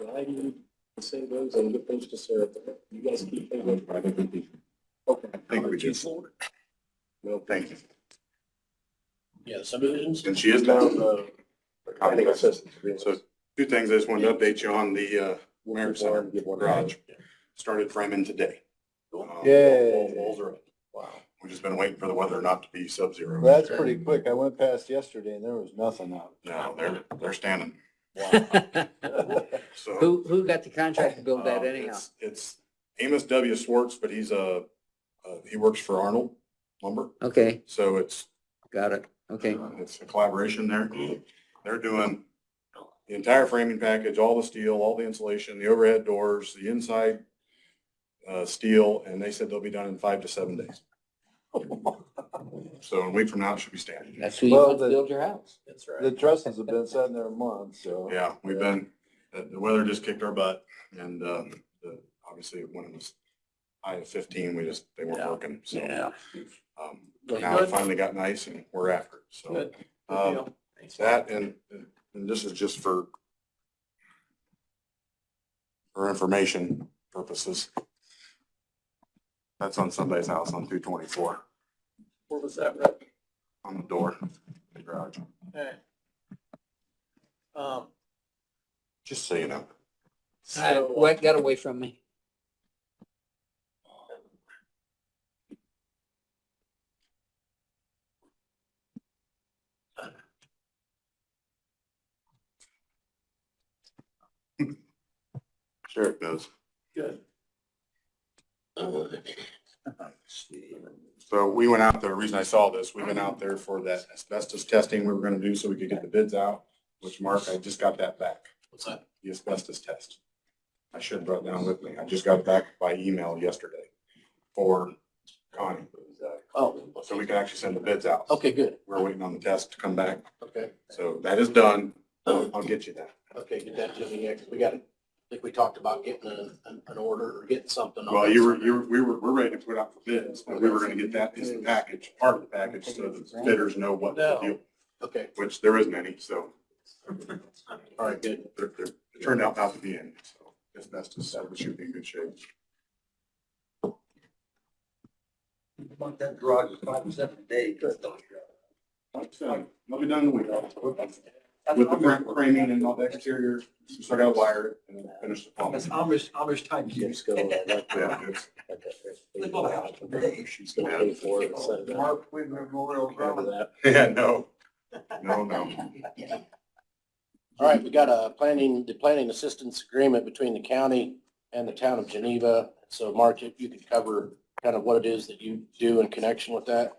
do I need to say those and get those to Sarah? You guys keep thinking. I think we do. Okay. I think we do. Well, thank you. Yeah, the subdivisions? And she is down. I think it's just. So two things I just wanted to update you on the Merit Center garage. Started framing today. Yay. Walls are up. Wow. We've just been waiting for the weather not to be sub-zero. That's pretty quick. I went past yesterday and there was nothing out. No, they're standing. So. Who got the contract to build that anyhow? It's Amos W. Swartz, but he works for Arnold Lumber. Okay, So it's got it, okay. It's a collaboration there. They're doing the entire framing package, all the steel, all the insulation, the overhead doors, the inside steel, and they said they'll be done in 5 to 7 days. So a week from now, it should be standing. That's who you Well, want to the- build your house. That's right. The trusses have been sitting there a month, so. Yeah, we've been, the weather just kicked our butt, and obviously when it was high of 15, they weren't Yeah. working, so. Yeah. Now it finally got nice and we're after it, so. Good. Good Um, deal. Thanks. That and this is just for information purposes. That's on somebody's house on 224 Where was that, Rick? on the door, the garage, Okay. just so you know. What got away from me? Sure it does. Good. So we went out there, the reason I saw this, we went out there for that asbestos testing we were gonna do so we could get the bids out, which Mark, I just got that back. What's that? The asbestos test. I should have brought it down with me. I just got it back by email yesterday for Connie. Oh, So we can actually send the bids out. okay, good. We're waiting on the test to come back. Okay, So that is done. I'll get you that. okay, get that to me, yeah, 'cause we got, I think we talked about getting an order or getting something. on Well, that. we're ready to put out for bids, but we were gonna get that as the package, part of the package, so the bidders know what to do, Okay, which there isn't any, so. all right, good. It turned out not to be any, so asbestos, so we should be in good shape. Want that garage is 5 to 7 days. I'll be done in a week. With the framing and all the exterior, start out wire it and then finish the plumbing. Amish time. Let's go. Yeah, it's- She's gonna pay for it. Set it up. Mark Whitman Memorial Remember Ground. that. Yeah, no. All right, we got the planning assistance agreement between the county and the town of Geneva. So Mark, if you could cover kind of what it is that you do in connection with that.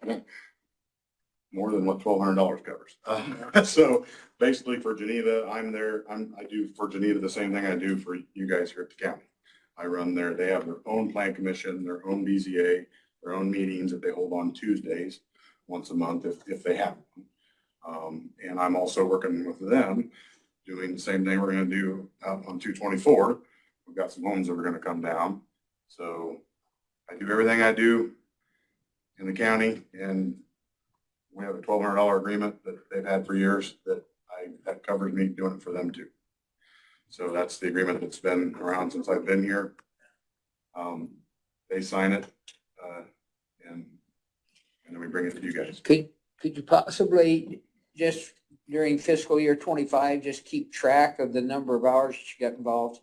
More than what $1,200 covers. So basically for Geneva, I do for Geneva the same thing I do for you guys here at the county. I run they have their own plan commission, their own BZA, their own meetings that they hold on Tuesdays, once a month if they have one. And I'm also working with them, doing the same thing we're gonna do out on 224. We've got some homes that are gonna come down. So I do everything I do in the county, and we have a $1,200 agreement that they've had for years that covers me doing it for them too. So that's the agreement that's been around since I've been here. They sign it, and then we bring it to you guys. Could you possibly just during fiscal year 25, just keep track of the number of hours that you got involved?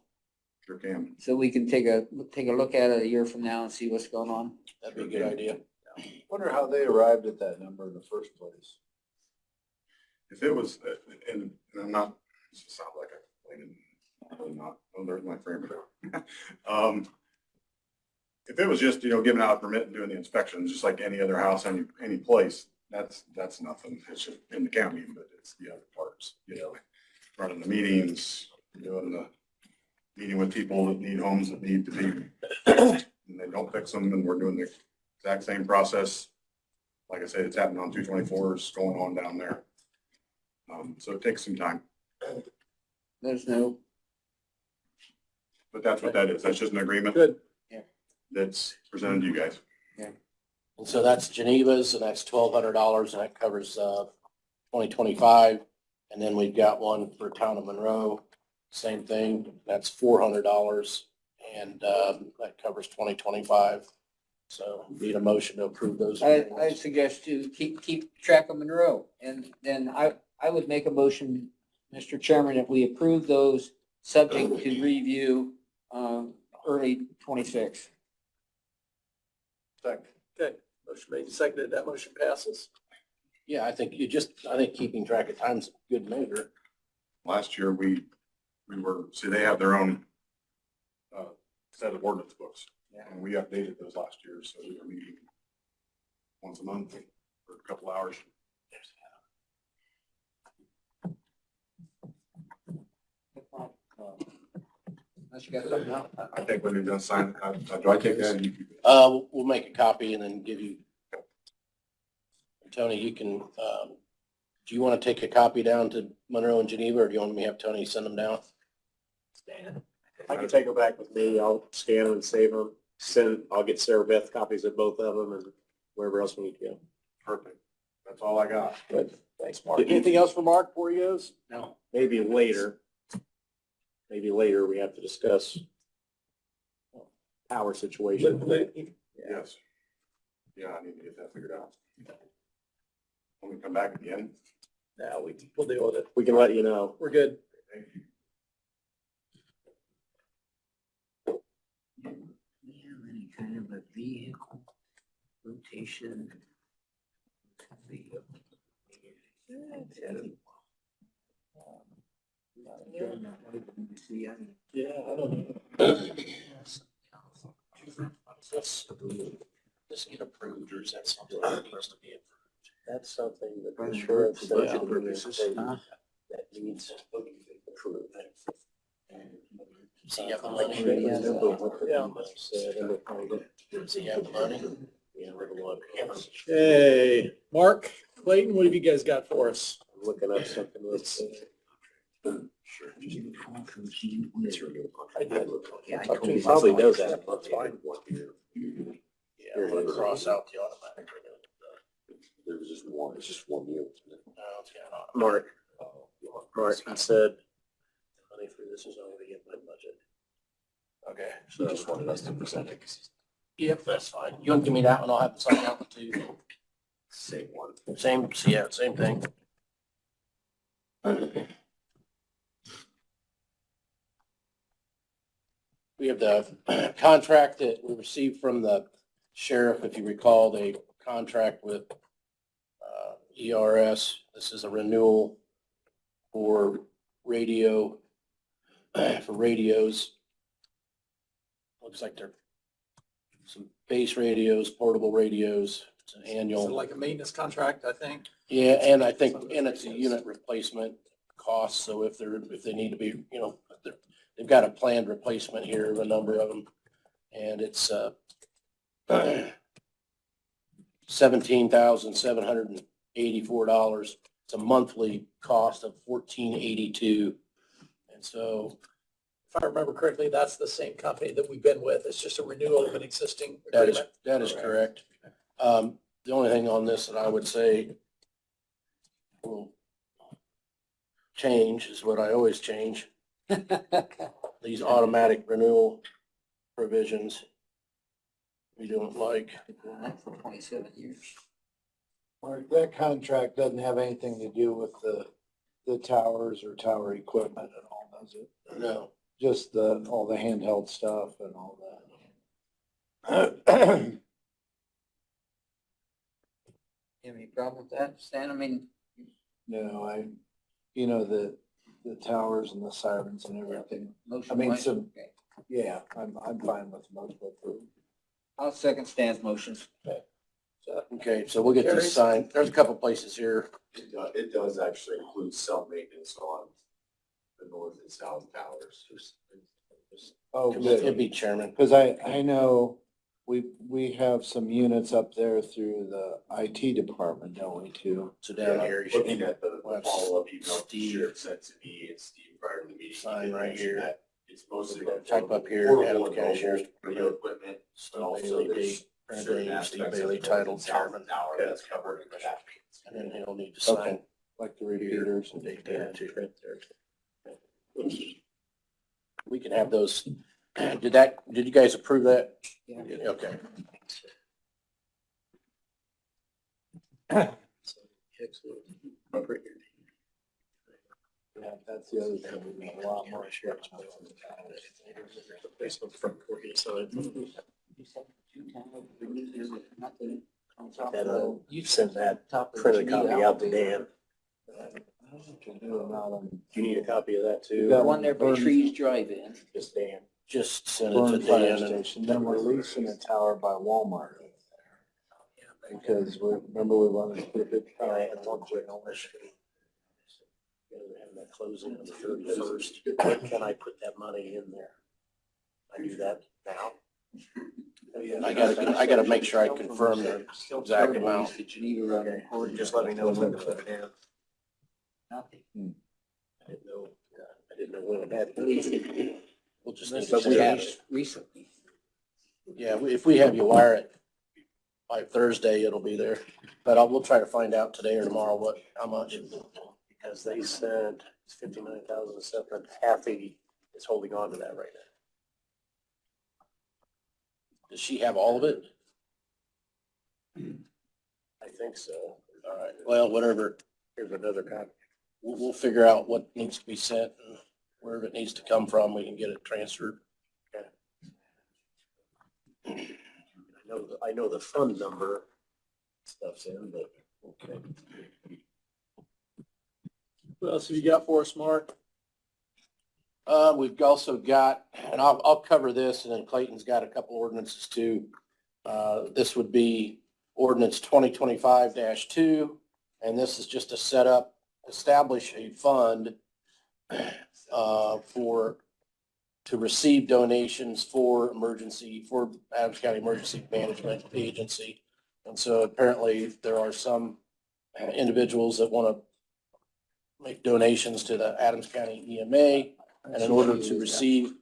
Sure can. So we can take a look at it a year from now and see what's going on. That'd be a good idea. Wonder how they arrived at that number in the first place. If it was, and I'm not, this sounds like I'm really not, oh, there's my frame. If it was just, giving out a permit and doing the inspections, just like any other house, any place, that's nothing. It's just in the county, but it's the other parts, running the meetings, doing the meeting with people that need homes that need to be, and they don't fix them, and we're doing the exact same process. Like I said, it's happening on 224s going on down there. So it takes some time, There's no, but that's what that is. That's just an agreement. Good. That's presented to you guys. And so that's Geneva's, and that's $1,200, and that covers 2025. And then we've got one for town of Monroe, same thing, that's $400, and that covers 2025. So need a motion to approve those. I suggest to keep track of Monroe. And then I would make a motion, Mr. Chairman, if we approve those subject to review, early 26. Second. Okay, motion made and seconded. That motion passes. Yeah, I think keeping track of time's a good measure. Last year, we were, see, they have their own set of ordinance books. And we updated those last year, so we were meeting once a month for a couple hours. Unless you got something else. I think when you're done signing, do I take that? And you- We'll make a copy and then give you. Tony, you can, do you want to take a copy down to Monroe and Geneva, or do you want me to have Tony send them down? I can take them back with me. I'll scan them and save them. I'll get Sarah Beth copies of both of them and wherever else we need to go. Perfect. That's all I got. Good. Thanks, Mark. Anything else for Mark before he goes? No. Maybe later we have to discuss power situation. Yes. Yeah, I need to get that figured out. When we come back again. Now we'll deal with it. We can let you know. We're good. Thank you. Yeah, any kind of a vehicle rotation. Yeah, I don't know. This get approved, or is that something that needs to be approved? That's something that For the the sheriff budget said that purposes, huh? needs approved. Does he have the money? Yeah. Does he have the money? Yeah, we're gonna look. Hey, Mark, Clayton, what have you guys got for us? I'm looking up something with. I did. Yeah, I Talked told to you. him. Probably does that. That's fine. Yeah, I'm gonna cross out the automatic. There was just one, it's just one year. No, it's got auto. Mark, he said, money for this is already in my budget. Okay, So just wanted us to present it. yep, that's fine. You want to give me that one? I'll have to sign that one too. Same one. Same, yeah, same thing. We have the contract that we received from the sheriff. If you recall, they contract with ERS. This is a renewal for radio, for radios. Looks like they're some base radios, portable radios. It's an Is it annual. like a maintenance contract, I think? Yeah, and I think, and it's a unit replacement cost, so if they need to be, they've got a planned replacement here of a number of them, and it's, $17,784. it's a monthly cost of $14.82. And so If I remember correctly, that's the same company that we've been with. It's just a renewal of an existing that is, agreement. that is correct. The only thing on this that I would say will change is what I always change. These automatic renewal provisions. We don't like. For 27 years. Mark, that contract doesn't have anything to do with the towers or tower equipment at all, does it? No. Just all the handheld stuff and all You have any problem with that, Stan? I mean, No, the towers and the sirens and everything. motion. I mean, Mike? some- Okay. Yeah, I'm fine with most of it. I'll second Stan's motion. Okay, so we'll get Carries. this signed. There's a couple places here. It does actually include some maintenance on the north and south towers. Oh, It'd good. be chairman. Because I know we have some units up there through the IT department, don't we, too? So down here, you should Looking at the Well, follow-up email Steve. Sheriff sent to me and Steve prior to the meeting. Sign he did right mention here. that It's mostly. Type up here, portable Adams and County mobile Sheriff's radio equipment, but Steve also Bailey, there's date, current certain name, Steve aspects of Bailey, the north titled and south chairman. tower that's covered in that. And then he'll need to sign. Okay. Like the repeaters. And date there too. We can have those. Did you guys approve that? Yeah. Okay. Yeah, that's the other thing. We need a lot more. You sent that printed copy out to Dan. Do you need a copy of that too? The one there by Trees Drive in. Just Dan. Just send it to Burn fire Dan and station, then we're leasing a tower by Walmart. Because remember we wanted to put a big tower in Walmart. Have that closing on the 31st. Can I put that money in there? I do that now. I gotta make sure I confirm the exact amount. That you need to run Okay, recording. just let me know when to put it in. Nothing. I didn't know when it had. to be. We'll just need But to we check. have Changed recently. Yeah, if we have you wire it by Thursday, it'll be there. But we'll try to find out today or tomorrow how much. Because they said it's 59,007. Kathy is holding on to that right now. Does she have all of it? I think so. All right, well, whatever. Here's another copy. We'll figure out what needs to be sent and wherever it needs to come from, we can get it transferred. I know the fund number stuff's in, but okay. What else have you got for us, Mark? We've also got, and I'll cover this, and then Clayton's got a couple ordinances too. This would be ordinance 2025-2, and this is just to establish a fund to receive donations for Adams County Emergency Management Agency. And so apparently there are some individuals that want to make donations to the Adams County EMA. And in order to receive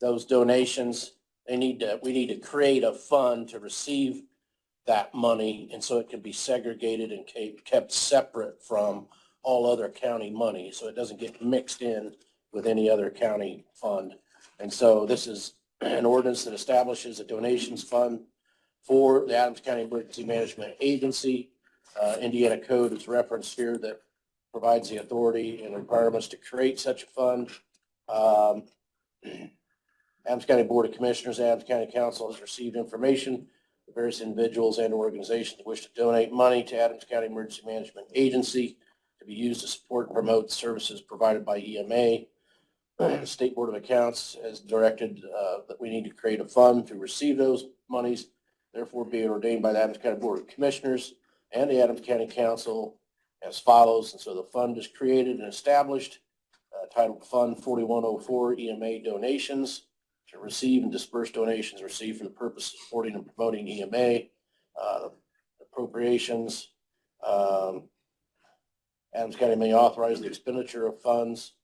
those donations, we need to create a fund to receive that money. And so it can be segregated and kept separate from all other county money. So it doesn't get mixed in with any other county fund. And so this is an ordinance that establishes a donations fund for the Adams County Emergency Management Agency. Indiana code is referenced here that provides the authority and requirements to create such a fund. Adams County Board of Commissioners, Adams County Council has received information from various individuals and organizations that wish to donate money to Adams County Emergency Management Agency to be used to support and promote services provided by EMA. The State Board of Accounts has directed that we need to create a fund to receive those monies. Therefore, be it ordained by the Adams County Board of Commissioners and the Adams County Council as follows. And so the fund is created and established, titled Fund 4104 EMA Donations, to receive and disperse donations received for the purpose of supporting and promoting EMA, appropriations, Adams County may authorize the expenditure of funds,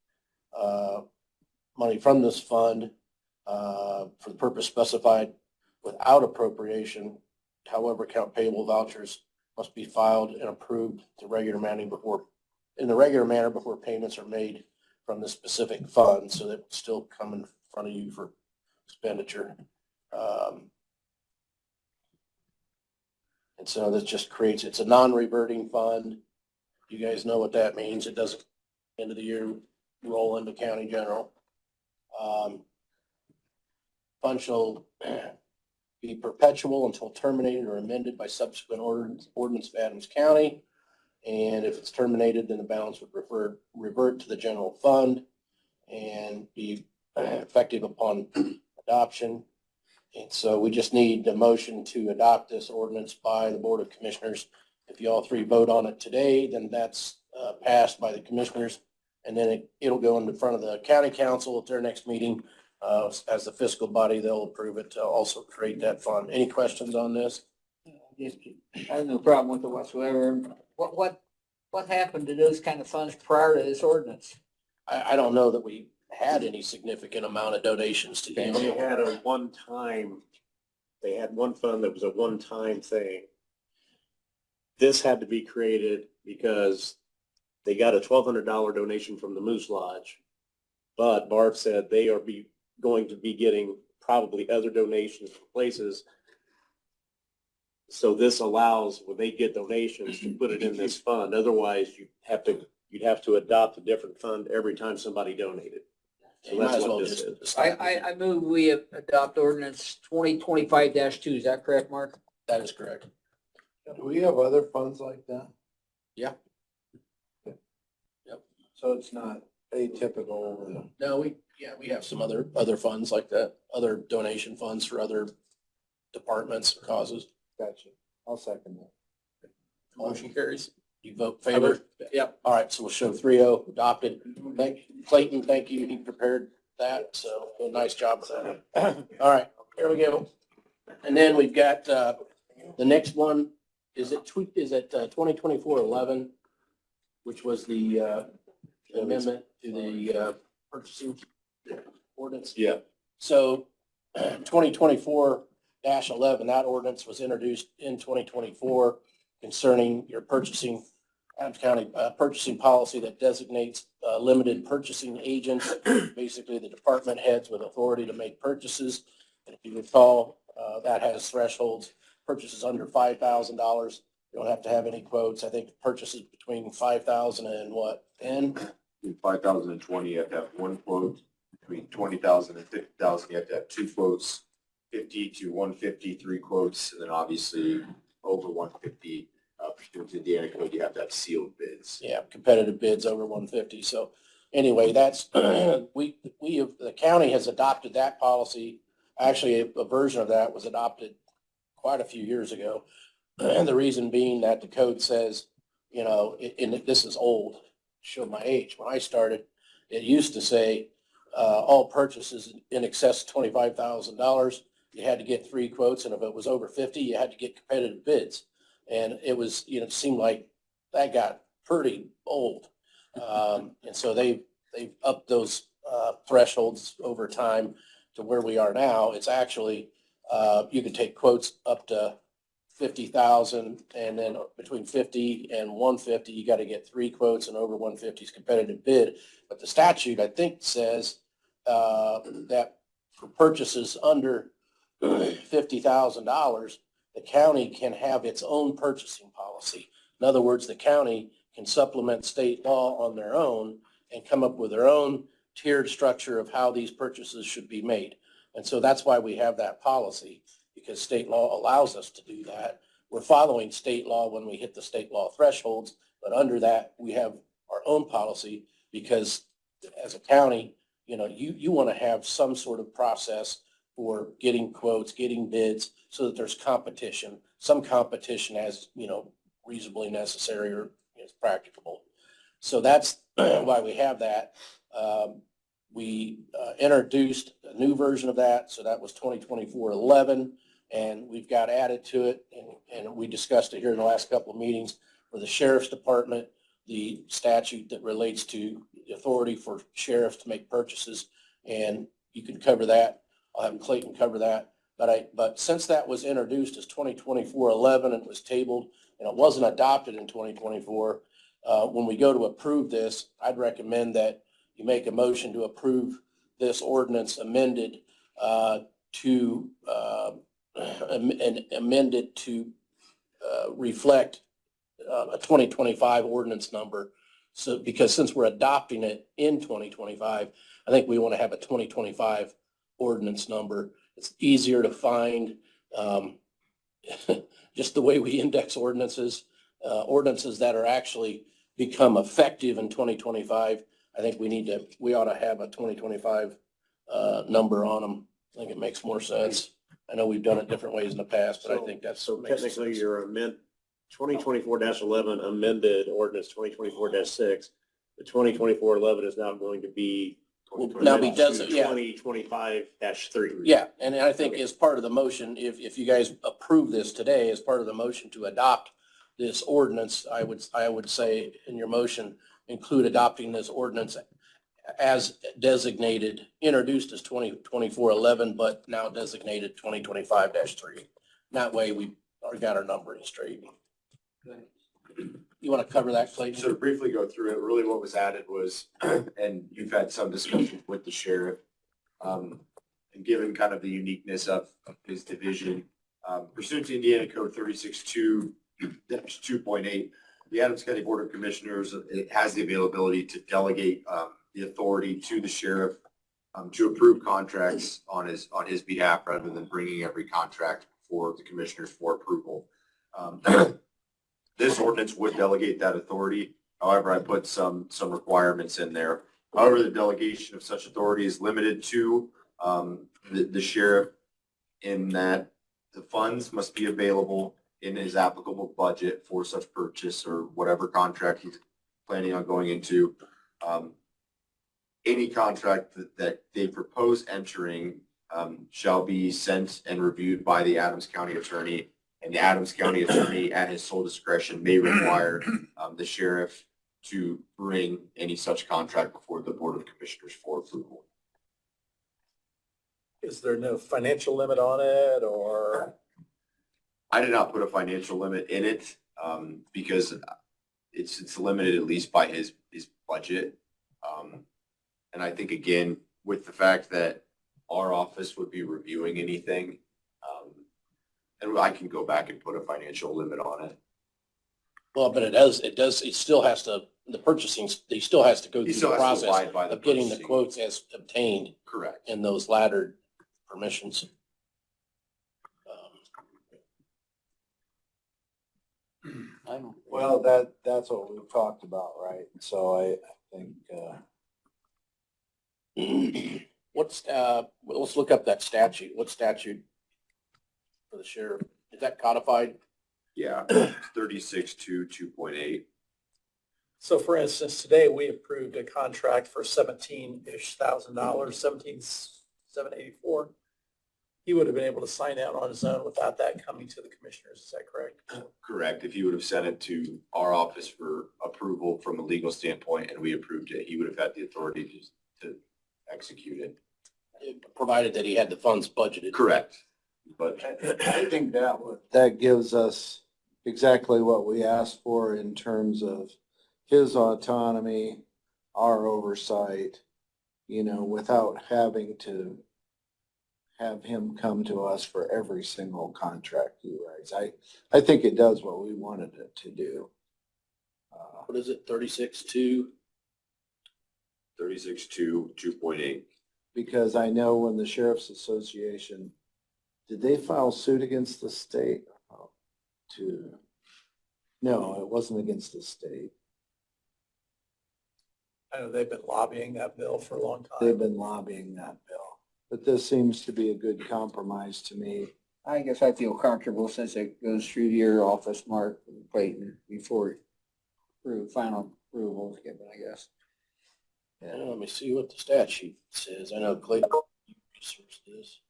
money from this fund, for the purpose specified without appropriation. However, account payable vouchers must be filed and approved in the regular manner before payments are made from the specific fund, so that would still come in front of you for expenditure. And so that just creates, it's a non-reverting fund. You guys know what that means. It doesn't, end of the year, roll into county general. Fund shall be perpetual until terminated or amended by subsequent ordinance of Adams County. And if it's terminated, then the balance would revert to the general fund and be effective upon adoption. And so we just need a motion to adopt this ordinance by the Board of Commissioners. If you all three vote on it today, then that's passed by the commissioners. And then it'll go in front of the county council at their next meeting. As the fiscal body, they'll approve it to also create that fund. Any questions on this? I have no problem with it whatsoever. What happened to those kind of funds prior to this ordinance? I don't know that we had any significant amount of donations to They you. had a one-time, they had one fund that was a one-time thing. This had to be created because they got a $1,200 donation from the Moose Lodge. But Barb said they are going to be getting probably other donations from places. So this allows, when they get donations, to put it in this fund. Otherwise, you'd have to adopt a different fund every time somebody donated. So You might that's as well what this just is. decide. I move we adopt ordinance 2025-2. Is that correct, Mark? That is correct. Do we have other funds like that? Yeah. Yep. So it's not atypical. No, we have some other funds like that, other donation funds for other departments or causes. Gotcha. I'll second that. Motion carries. You vote favor? Yep. All right, so we'll show 3-0 adopted. Clayton, thank you. He prepared that, so a nice job with that. All right, here we go. And then we've got, the next one, is it 2024-11, which was the amendment to the purchasing ordinance? Yeah. So 2024-11, that ordinance was introduced in 2024 concerning your purchasing, Adams County purchasing policy that designates limited purchasing agents, basically the department heads with authority to make purchases. And if you recall, that has thresholds, purchases under $5,000. You don't have to have any quotes. I think purchases between 5,000 and what, 10? Between 5,000 and 20, you have to have one quote. Between 20,000 and 50,000, you have to have two quotes. 50 to 150, three quotes, and then obviously over 150, pursuant to Indiana code, you have to have sealed bids. Yeah, competitive bids over 150. So anyway, that's, the county has adopted that policy. Actually, a version of that was adopted quite a few years ago. And the reason being that the code says, and this is old, show my age. When I started, it used to say, all purchases in excess of $25,000, you had to get three quotes. And if it was over 50, you had to get competitive bids. And it was, it seemed like that got pretty old. And so they've upped those thresholds over time to where we are now. It's actually, you can take quotes up to 50,000, and then between 50 and 150, you got to get three quotes, and over 150 is competitive bid. But the statute, I think, says that for purchases under $50,000, the county can have its own purchasing policy. In other words, the county can supplement state law on their own and come up with their own tiered structure of how these purchases should be made. And so that's why we have that policy, because state law allows us to do that. We're following state law when we hit the state law thresholds, but under that, we have our own policy because as a county, you want to have some sort of process for getting quotes, getting bids, so that there's competition, some competition as, reasonably necessary or is practicable. So that's why we have that. We introduced a new version of that. So that was 2024-11, and we've got added to it. And we discussed it here in the last couple of meetings for the sheriff's department. the statute that relates to the authority for sheriffs to make purchases, and you can cover that. I'll have Clayton cover that. But since that was introduced as 2024-11 and was tabled and it wasn't adopted in 2024, when we go to approve this, I'd recommend that you make a motion to approve this ordinance amended to amend it to reflect a 2025 ordinance number. So, because since we're adopting it in 2025, I think we want to have a 2025 ordinance number. It's easier to find, just the way we index ordinances, ordinances that are actually become effective in 2025. I think we ought to have a 2025 number on them. I think it makes more sense. I know we've done it different ways in the past, but I think that's. So makes technically sense. your 2024-11 amended ordinance 2024-6. The 2024-11 is now going to be Now be doesn't, yeah. 2025-3. Yeah, and I think as part of the motion, if you guys approve this today, as part of the motion to adopt this ordinance, I would say in your motion, include adopting this ordinance as designated, introduced as 2024-11, but now designated 2025-3. That way we already got our numbering straight. You want to cover that, Clayton? So to briefly go through it, really what was added was, and you've had some discussion with the sheriff, and given kind of the uniqueness of his division, pursuant to Indiana Code 36-2.8, the Adams County Board of Commissioners, it has the availability to delegate the authority to the sheriff to approve contracts on his behalf rather than bringing every contract before the commissioners for approval. This ordinance would delegate that authority. However, I put some requirements in there. However, the delegation of such authority is limited to the sheriff in that the funds must be available in his applicable budget for such purchase or whatever contract he's planning on going into. Any contract that they propose entering shall be sent and reviewed by the Adams County Attorney, and the Adams County Attorney at his sole discretion may require the sheriff to bring any such contract before the Board of Commissioners for approval. Is there no financial limit on it, or? I did not put a financial limit in it because it's limited at least by his budget. And I think, again, with the fact that our office would be reviewing anything, and I can go back and put a financial limit on it. Well, but it still has to, the purchasing, he still has to go through the process of getting the quotes as obtained Correct. in those laddered permissions. Well, that's what we've talked about, right? So I think, let's look up that statute. What statute for the sheriff? Is that codified? Yeah, 36-2.8. So for instance, today we approved a contract for $17-ish thousand, 17,784. He would have been able to sign out on his own without that coming to the commissioners. Is that correct? Correct. If he would have sent it to our office for approval from a legal standpoint and we approved it, he would have had the authority to execute it. Provided that he had the funds budgeted. Correct. But I think that gives us exactly what we asked for in terms of his autonomy, our oversight, without having to have him come to us for every single contract he writes. I think it does what we wanted it to do. What is it, 36-2? 36-2.8. Because I know when the Sheriff's Association, did they file suit against the state? No, it wasn't against the state. I know they've been lobbying that bill for a long time. They've been lobbying that bill. But this seems to be a good compromise to me. I guess I feel comfortable since it goes through your office, Mark Clayton, before final approval is given, I guess. Yeah, let me see what the statute says. I know Clayton researched this.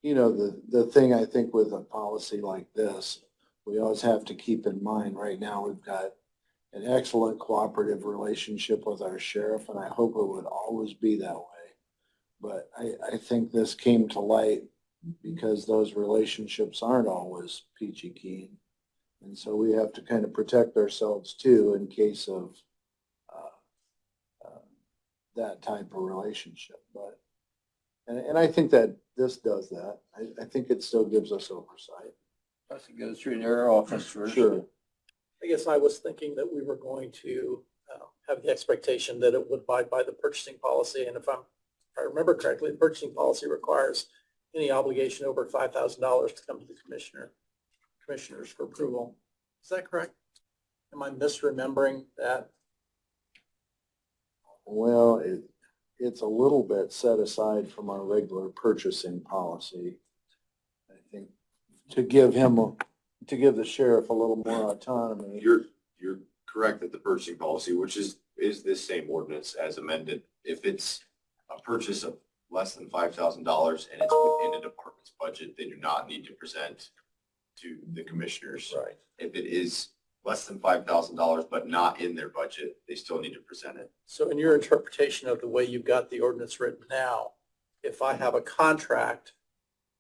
The thing I think with a policy like this, we always have to keep in mind, right now we've got an excellent cooperative relationship with our sheriff, and I hope it would always be that way. But I think this came to light because those relationships aren't always peachy keen. And so we have to kind of protect ourselves too in case of that type of relationship. But, and I think that this does that. I think it still gives us oversight. Plus it goes through their office first. Sure. I guess I was thinking that we were going to have the expectation that it would abide by the purchasing policy. And if I remember correctly, the purchasing policy requires any obligation over $5,000 to come to the commissioners for approval. Is that correct? Am I misremembering that? Well, it's a little bit set aside from our regular purchasing policy. I think to give the sheriff a little more autonomy. You're correct that the purchasing policy, which is this same ordinance as amended, if it's a purchase of less than $5,000 and it's within a department's budget, they do not need to present to the commissioners. Right. If it is less than $5,000 but not in their budget, they still need to present it. So in your interpretation of the way you've got the ordinance written now, if I have a contract,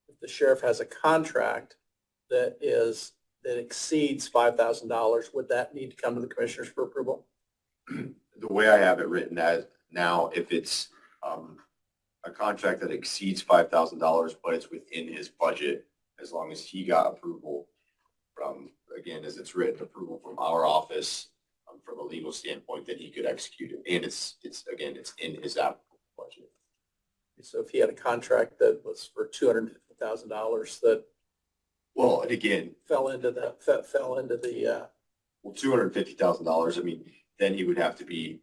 if the sheriff has a contract that exceeds $5,000, would that need to come to the commissioners for approval? The way I have it written as now, if it's a contract that exceeds $5,000, but it's within his budget, as long as he got approval from, again, as it's written, approval from our office, from a legal standpoint, then he could execute it. And it's in his applicable budget. So if he had a contract that was for $250,000 that Well, and again, fell into the well, $250,000, I mean, then he would have to be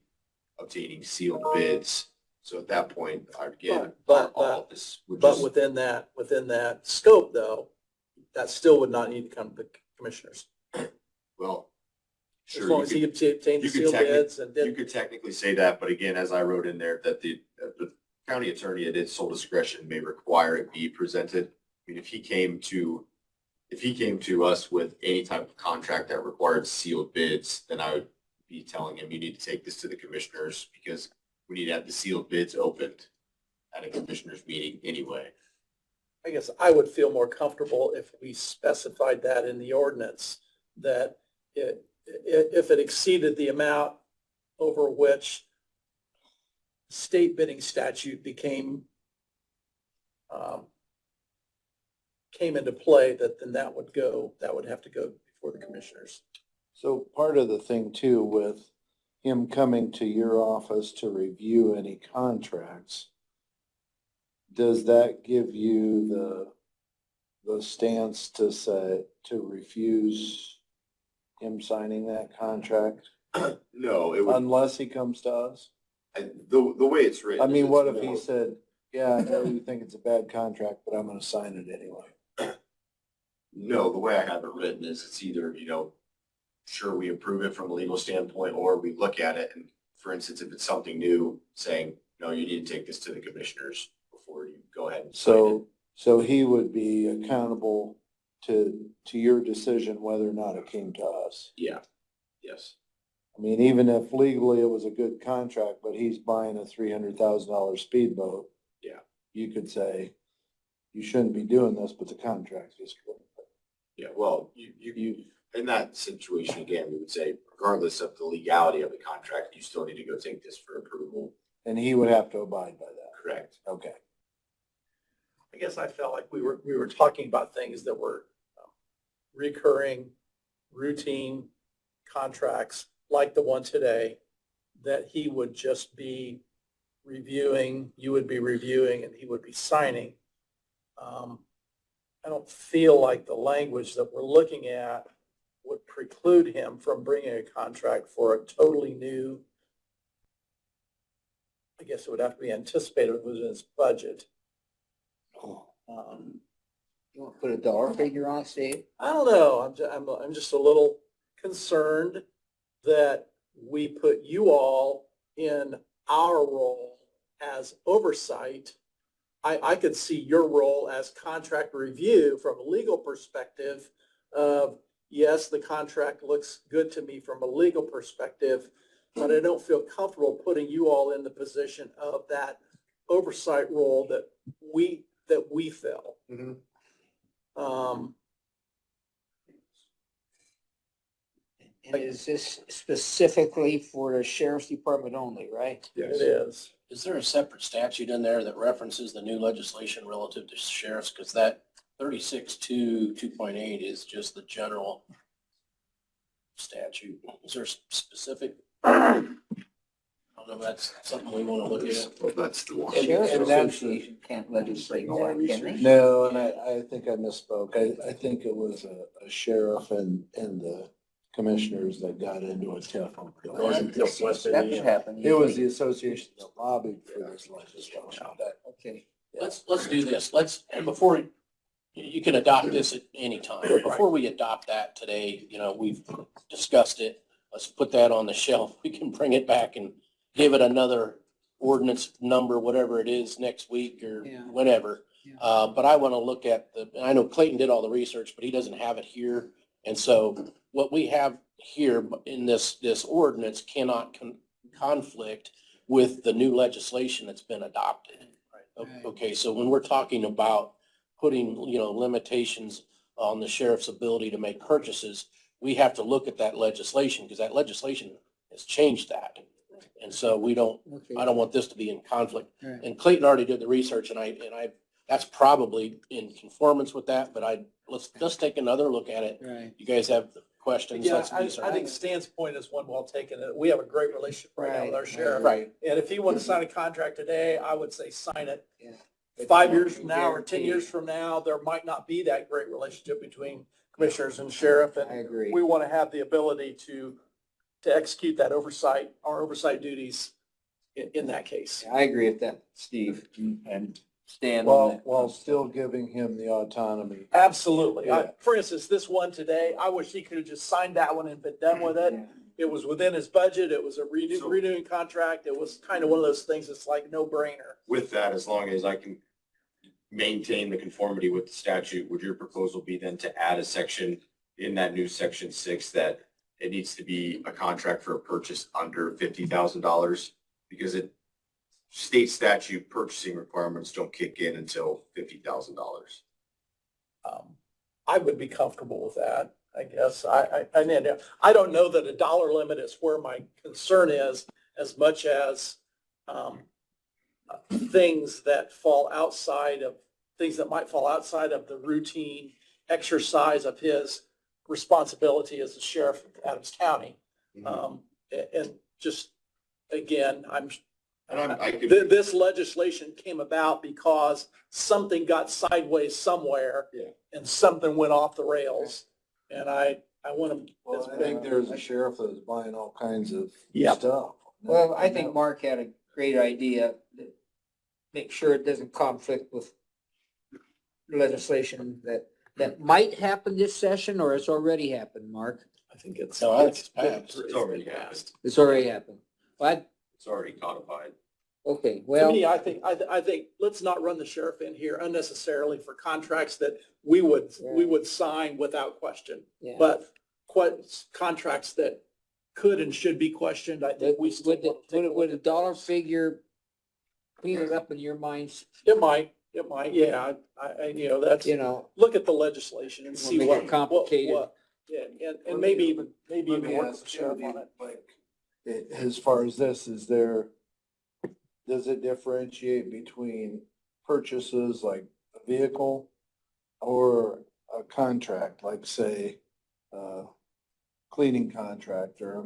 obtaining sealed bids. So at that point, again, But- our office would but just, within that scope though, that still would not need to come to the commissioners. well, As sure, long as he obtained the you could sealed bids and you did, could technically say that, but again, as I wrote in there, that the county attorney at its sole discretion may require it be presented. I mean, if he came to us with any type of contract that required sealed bids, then I would be telling him, you need to take this to the commissioners because we need to have the sealed bids opened at a commissioners meeting anyway. I guess I would feel more comfortable if we specified that in the ordinance, that if it exceeded the amount over which state bidding statute came into play, that would have to go before the commissioners. So part of the thing too, with him coming to your office to review any contracts, does that give you the stance to refuse him signing that contract No, it would, unless he comes to us? the way it's written. I mean, is what it's if he more- said, yeah, I know you think it's a bad contract, but I'm gonna sign it anyway? No, the way I have it written is it's either, sure, we approve it from a legal standpoint, or we look at it and, for instance, if it's something new, saying, no, you need to take this to the commissioners before you go ahead and sign it. So he would be accountable to your decision whether or not it came to us. Yeah, yes. I mean, even if legally it was a good contract, but he's buying a $300,000 speedboat. Yeah. You could say, you shouldn't be doing this, but the contract is good. Yeah, well, you, in that situation, again, we would say, regardless of the legality of the contract, you still need to go take this for approval. And he would have to abide by that. Correct. Okay. I guess I felt like we were talking about things that were recurring, routine contracts like the one today, that he would just be reviewing, you would be reviewing, and he would be signing. I don't feel like the language that we're looking at would preclude him from bringing a contract for a totally new, I guess it would have to be anticipated within his budget. You want to put a dollar figure on it, Steve? I don't know. I'm just a little concerned that we put you all in our role as oversight. I could see your role as contract review from a legal perspective of, yes, the contract looks good to me from a legal perspective, but I don't feel comfortable putting you all in the position of that oversight role that we fill. Mhm. Um, And is this specifically for the sheriff's department only, right? it is. Is there a separate statute in there that references the new legislation relative to sheriffs? Because that 36-2.8 is just the general statute. Is there a specific? I don't know if that's something we want to look at. Well, that's the one. Sheriff's and that's- Association can't legislate that, can they? No, and I think I misspoke. I think it was a sheriff and the commissioners that got into a tiff over it. It wasn't the West That could association. happen. It was the association that lobbied for this legislation. Okay. Let's do this. And before, you can adopt this at any time. Before we adopt that today, we've discussed it. Let's put that on the shelf. We can bring it back and give it another ordinance number, whatever it is, next week or Yeah. whenever. Yeah. But I want to look at and I know Clayton did all the research, but he doesn't have it here. And so what we have here in this ordinance cannot conflict with the new legislation that's been adopted. Right. Okay, so when we're talking about putting, limitations on the sheriff's ability to make purchases, we have to look at that legislation because that legislation has changed that. And so I don't want this to be in conflict. Right. And Clayton already did the research and that's probably in conformance with that, but let's take another look at it. Right. You guys have questions? Yeah, Let's I research. think Stan's point is one well taken. We have a great relationship right now with our Right. sheriff. Right. And if he wanted to sign a contract today, I would say sign it. Yeah. 5 years from now or 10 Guaranteed. years from now, there might not be that great relationship between commissioners and sheriff. I And agree. we want to have the ability to execute that oversight, our oversight duties in that case. I agree with that, Steve, and Stan on that. While still giving him the autonomy. Absolutely. Yeah. For instance, this one today, I wish he could have just signed that one and been done with it. Yeah. It was within his budget. It was a renewing contract. It was kind of one of those things that's like no brainer. With that, as long as I can maintain the conformity with the statute, would your proposal be then to add a section in that new section 6 that it needs to be a contract for a purchase under $50,000? Because state statute purchasing requirements don't kick in until $50,000. I would be comfortable with that, I guess. I don't know that a dollar limit is where my concern is as much as things that might fall outside of the routine exercise of his responsibility as the sheriff of Adams County. And just, again, this legislation came about because something got sideways somewhere and something went off the rails. And I want to. Well, I think there's a sheriff that was buying all kinds of Yep. stuff. Well, I think Mark had a great idea, that make sure it doesn't conflict with legislation that might happen this session, or it's already happened, Mark. I think it's. No, it's passed. It's already passed. It's already happened. But, It's already codified. okay, To well, me, I think let's not run the sheriff in here unnecessarily for contracts that we would sign without question. yeah. But contracts that could and should be questioned, I think we still want to take a look Would a at dollar those. figure clean it up in your minds, It might, yeah, that's, look at the legislation and see make what. it complicated. Yeah, and maybe even Let me work with ask the sheriff Jody, on it. like, as far as this, does it differentiate between purchases like a vehicle or a contract, like say, cleaning contract or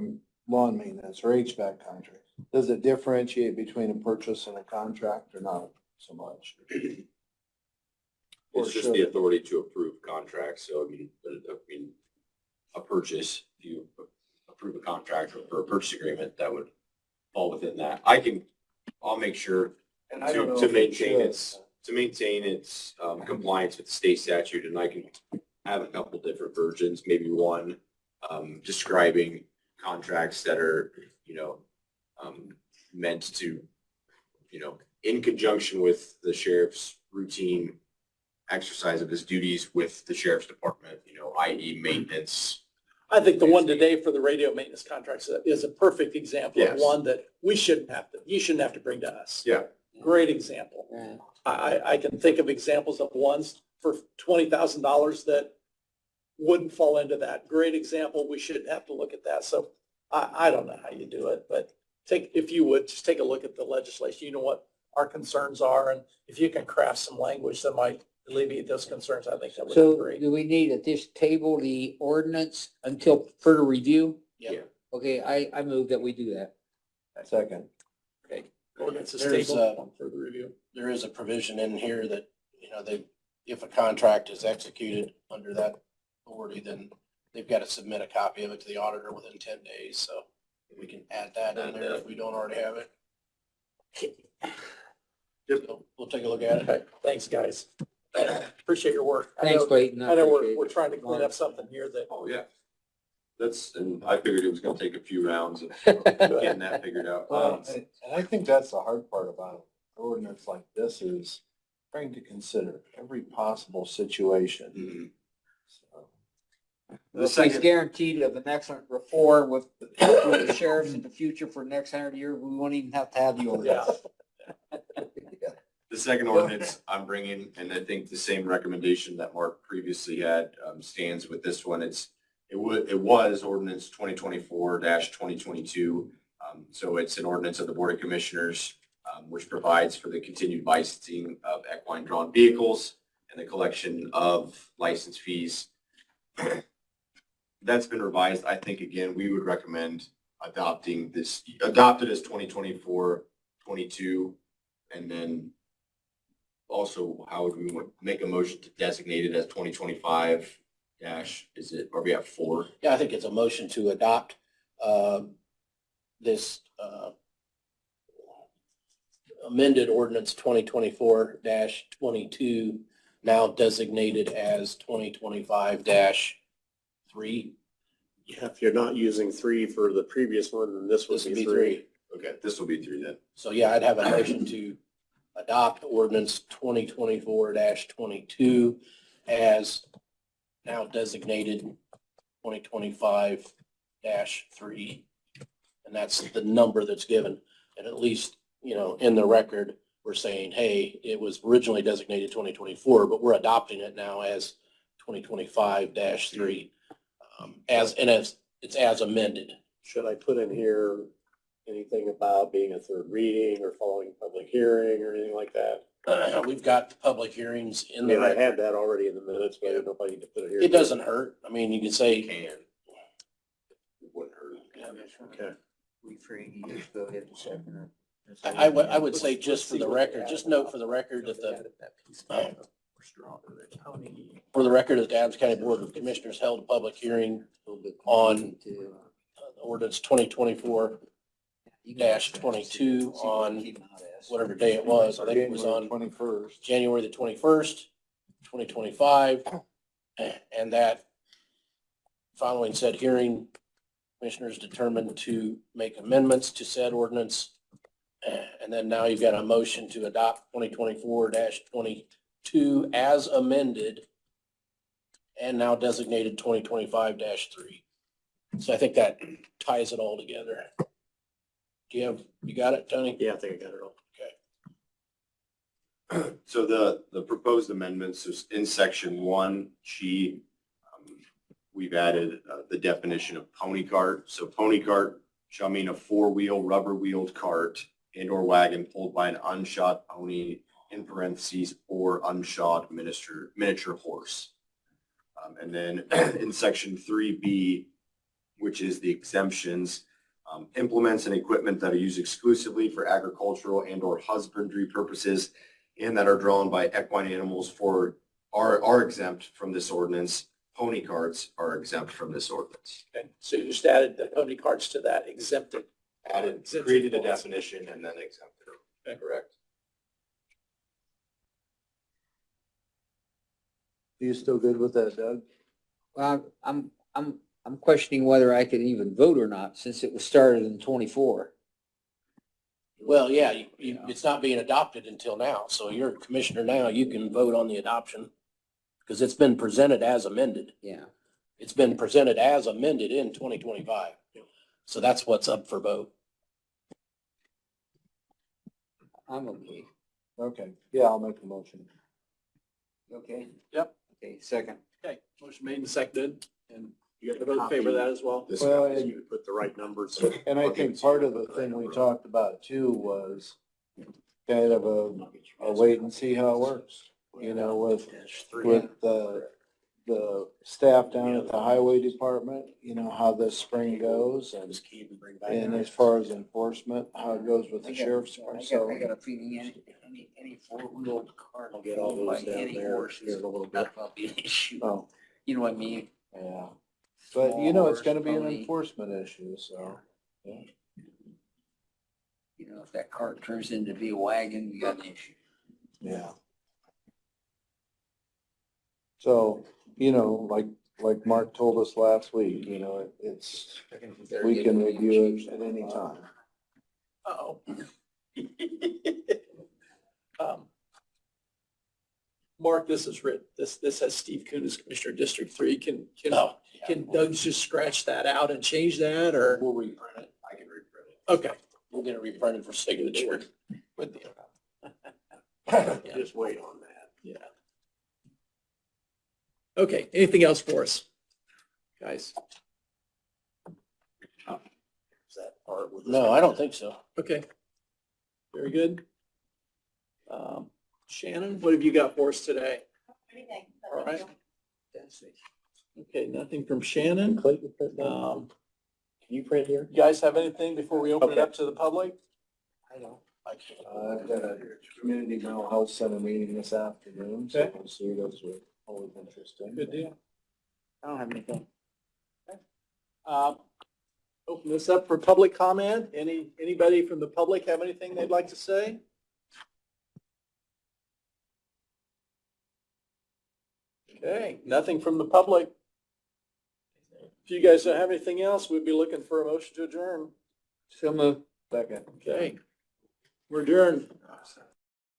lawn maintenance or HVAC contract? Does it differentiate between a purchase and a contract or not so much? Or It's just should the it? authority to approve contracts. So, a purchase, if you approve a contract or a purchase agreement, that would fall within that. I'll make sure And I don't know to if it maintain should. its compliance with the state statute, and I can have a couple different versions, maybe one describing contracts that are, meant to, in conjunction with the sheriff's routine exercise of his duties with the sheriff's department, i.e. maintenance. I think the one today for the radio maintenance contracts is a perfect example of Yes. one that you shouldn't have to bring to us. Yeah. Great example. Yeah. I can think of examples of ones for $20,000 that wouldn't fall into that. Great example. We shouldn't have to look at that. So I don't know how you do it, but if you would, just take a look at the legislation. You know what our concerns are, and if you can craft some language that might alleviate those concerns, I think that would be So great. do we need to just table the ordinance until further review? Yeah. Okay, I move that we do that. Second. Ordinance is There's, tabled for the review. There is a provision in here that, if a contract is executed under that authority, then they've got to submit a copy of it to the auditor within 10 days. So we can add that in there if we don't already have it. So we'll take a look at it. Okay, thanks, guys. Appreciate your work. Thanks, Clayton. I know appreciate we're it. trying to clean up something here that, Oh, yeah. And I figured it was gonna take a few rounds of getting that figured out. And I think that's the hard part about an ordinance like this is trying to consider every possible situation. Mhm. So, The If he's second, guaranteed of an excellent rapport with the sheriffs in the future for the next 100 years, we won't even have to have the ordinance. The second ordinance I'm bringing, and I think the same recommendation that Mark previously had, stands with this one. It was ordinance 2024-2022. So it's an ordinance of the Board of Commissioners, which provides for the continued licensing of equine drawn vehicles and the collection of license fees. That's been revised. I think, again, we would recommend adopted as 2024-22, and then also, how would we make a motion to designate it as 2025 dash, are we at 4? Yeah, I think it's a motion to adopt this amended ordinance 2024-22, now designated as 2025-3. Yeah, if you're not using 3 for the previous one, then this would This would be be 3. 3. Okay, this will be 3 then. So yeah, I'd have a motion to adopt ordinance 2024-22 as now designated 2025-3. And that's the number that's given. And at least, in the record, we're saying, hey, it was originally designated 2024, but we're adopting it now as 2025-3. It's as amended. Should I put in here anything about being a third reading or following public hearing or anything like that? We've got the public hearings I in the mean, I record. had that already in the minutes, but I don't know if I need to put it here. It doesn't hurt. I mean, you can say, It wouldn't hurt. Okay. I would say just for the record, just note for the record that for the record that the Adams County Board of Commissioners held a public hearing on ordinance 2024-22 on whatever day it was. I think it was on 21st. January the 21st, 2025. And that following said hearing, commissioners determined to make amendments to said ordinance. And then now you've got a motion to adopt 2024-22 as amended and now designated 2025-3. So I think that ties it all together. You got it, Tony? Yeah, I think I got it all. So the proposed amendments is in section 1G. We've added the definition of pony cart. So pony cart shall mean a 4-wheel rubber-wheeled cart and or wagon pulled by an unshod pony, in parentheses, or unshod miniature horse. And then in section 3B, which is the exemptions, implements and equipment that are used exclusively for agricultural and or husbandry purposes and that are drawn by equine animals are exempt from this ordinance. Pony carts are exempt from this ordinance. okay, so you just added the pony carts to that exempted. Created a definition and then exempted. Okay. Correct. You still good with that, Doug? Well, I'm questioning whether I can even vote or not since it was started in 24. Well, yeah, it's not being adopted until now. So you're a commissioner now, you can vote on the adoption. because it's been presented as amended. Yeah. It's been presented as amended in 2025. So that's what's up for vote. I'm okay. Okay, yeah, I'll make a motion. Okay? Yep. Okay, second. Okay, motion made and seconded, and you have to vote in favor of that as well. This Well, guy, and- you put the right numbers. And I I'll give think it to you. part of the thing we talked about too was kind of a wait and see how it works. You know, with the staff down at the highway department, you know, how this spring goes and as far as enforcement, how it goes with the sheriff's department. So, I got a feeling any four-wheel car I'll get all those by down any there horse here is in a little bit. not gonna be an issue. oh, You know what I mean? yeah. But you know, it's gonna be an Pony. enforcement issue, so. You know, if that car turns into be a wagon, you got an issue. Yeah. So, you know, like Mark told us last week, you know, it's, we can review it at any time. Uh-oh. Mark, this is written, this has Steve Kuhn as Commissioner of District 3. Can Doug just scratch that out and change that, or? We'll reprint it. I can reprint it. Okay. We'll get it reprinted for signature. Just wait on that. Yeah. Okay, anything else for us, guys? Is that part with? No, I don't think so. Okay. Very good. Shannon, what have you got for us today? All right. Okay, nothing from Shannon. Clayton, print that? Um, Can you print here? You guys have anything before we open it Okay. up to the public? I don't. I've got a community mental health center meeting this afternoon, so Okay. we'll see those are always interesting. Good deal. I don't have anything. Open this up for public comment. Anybody from the public have anything they'd like to say? Okay, nothing from the public. If you guys don't have anything else, we'd be looking for a motion to adjourn. So moved. Second. Okay. We're adjourned.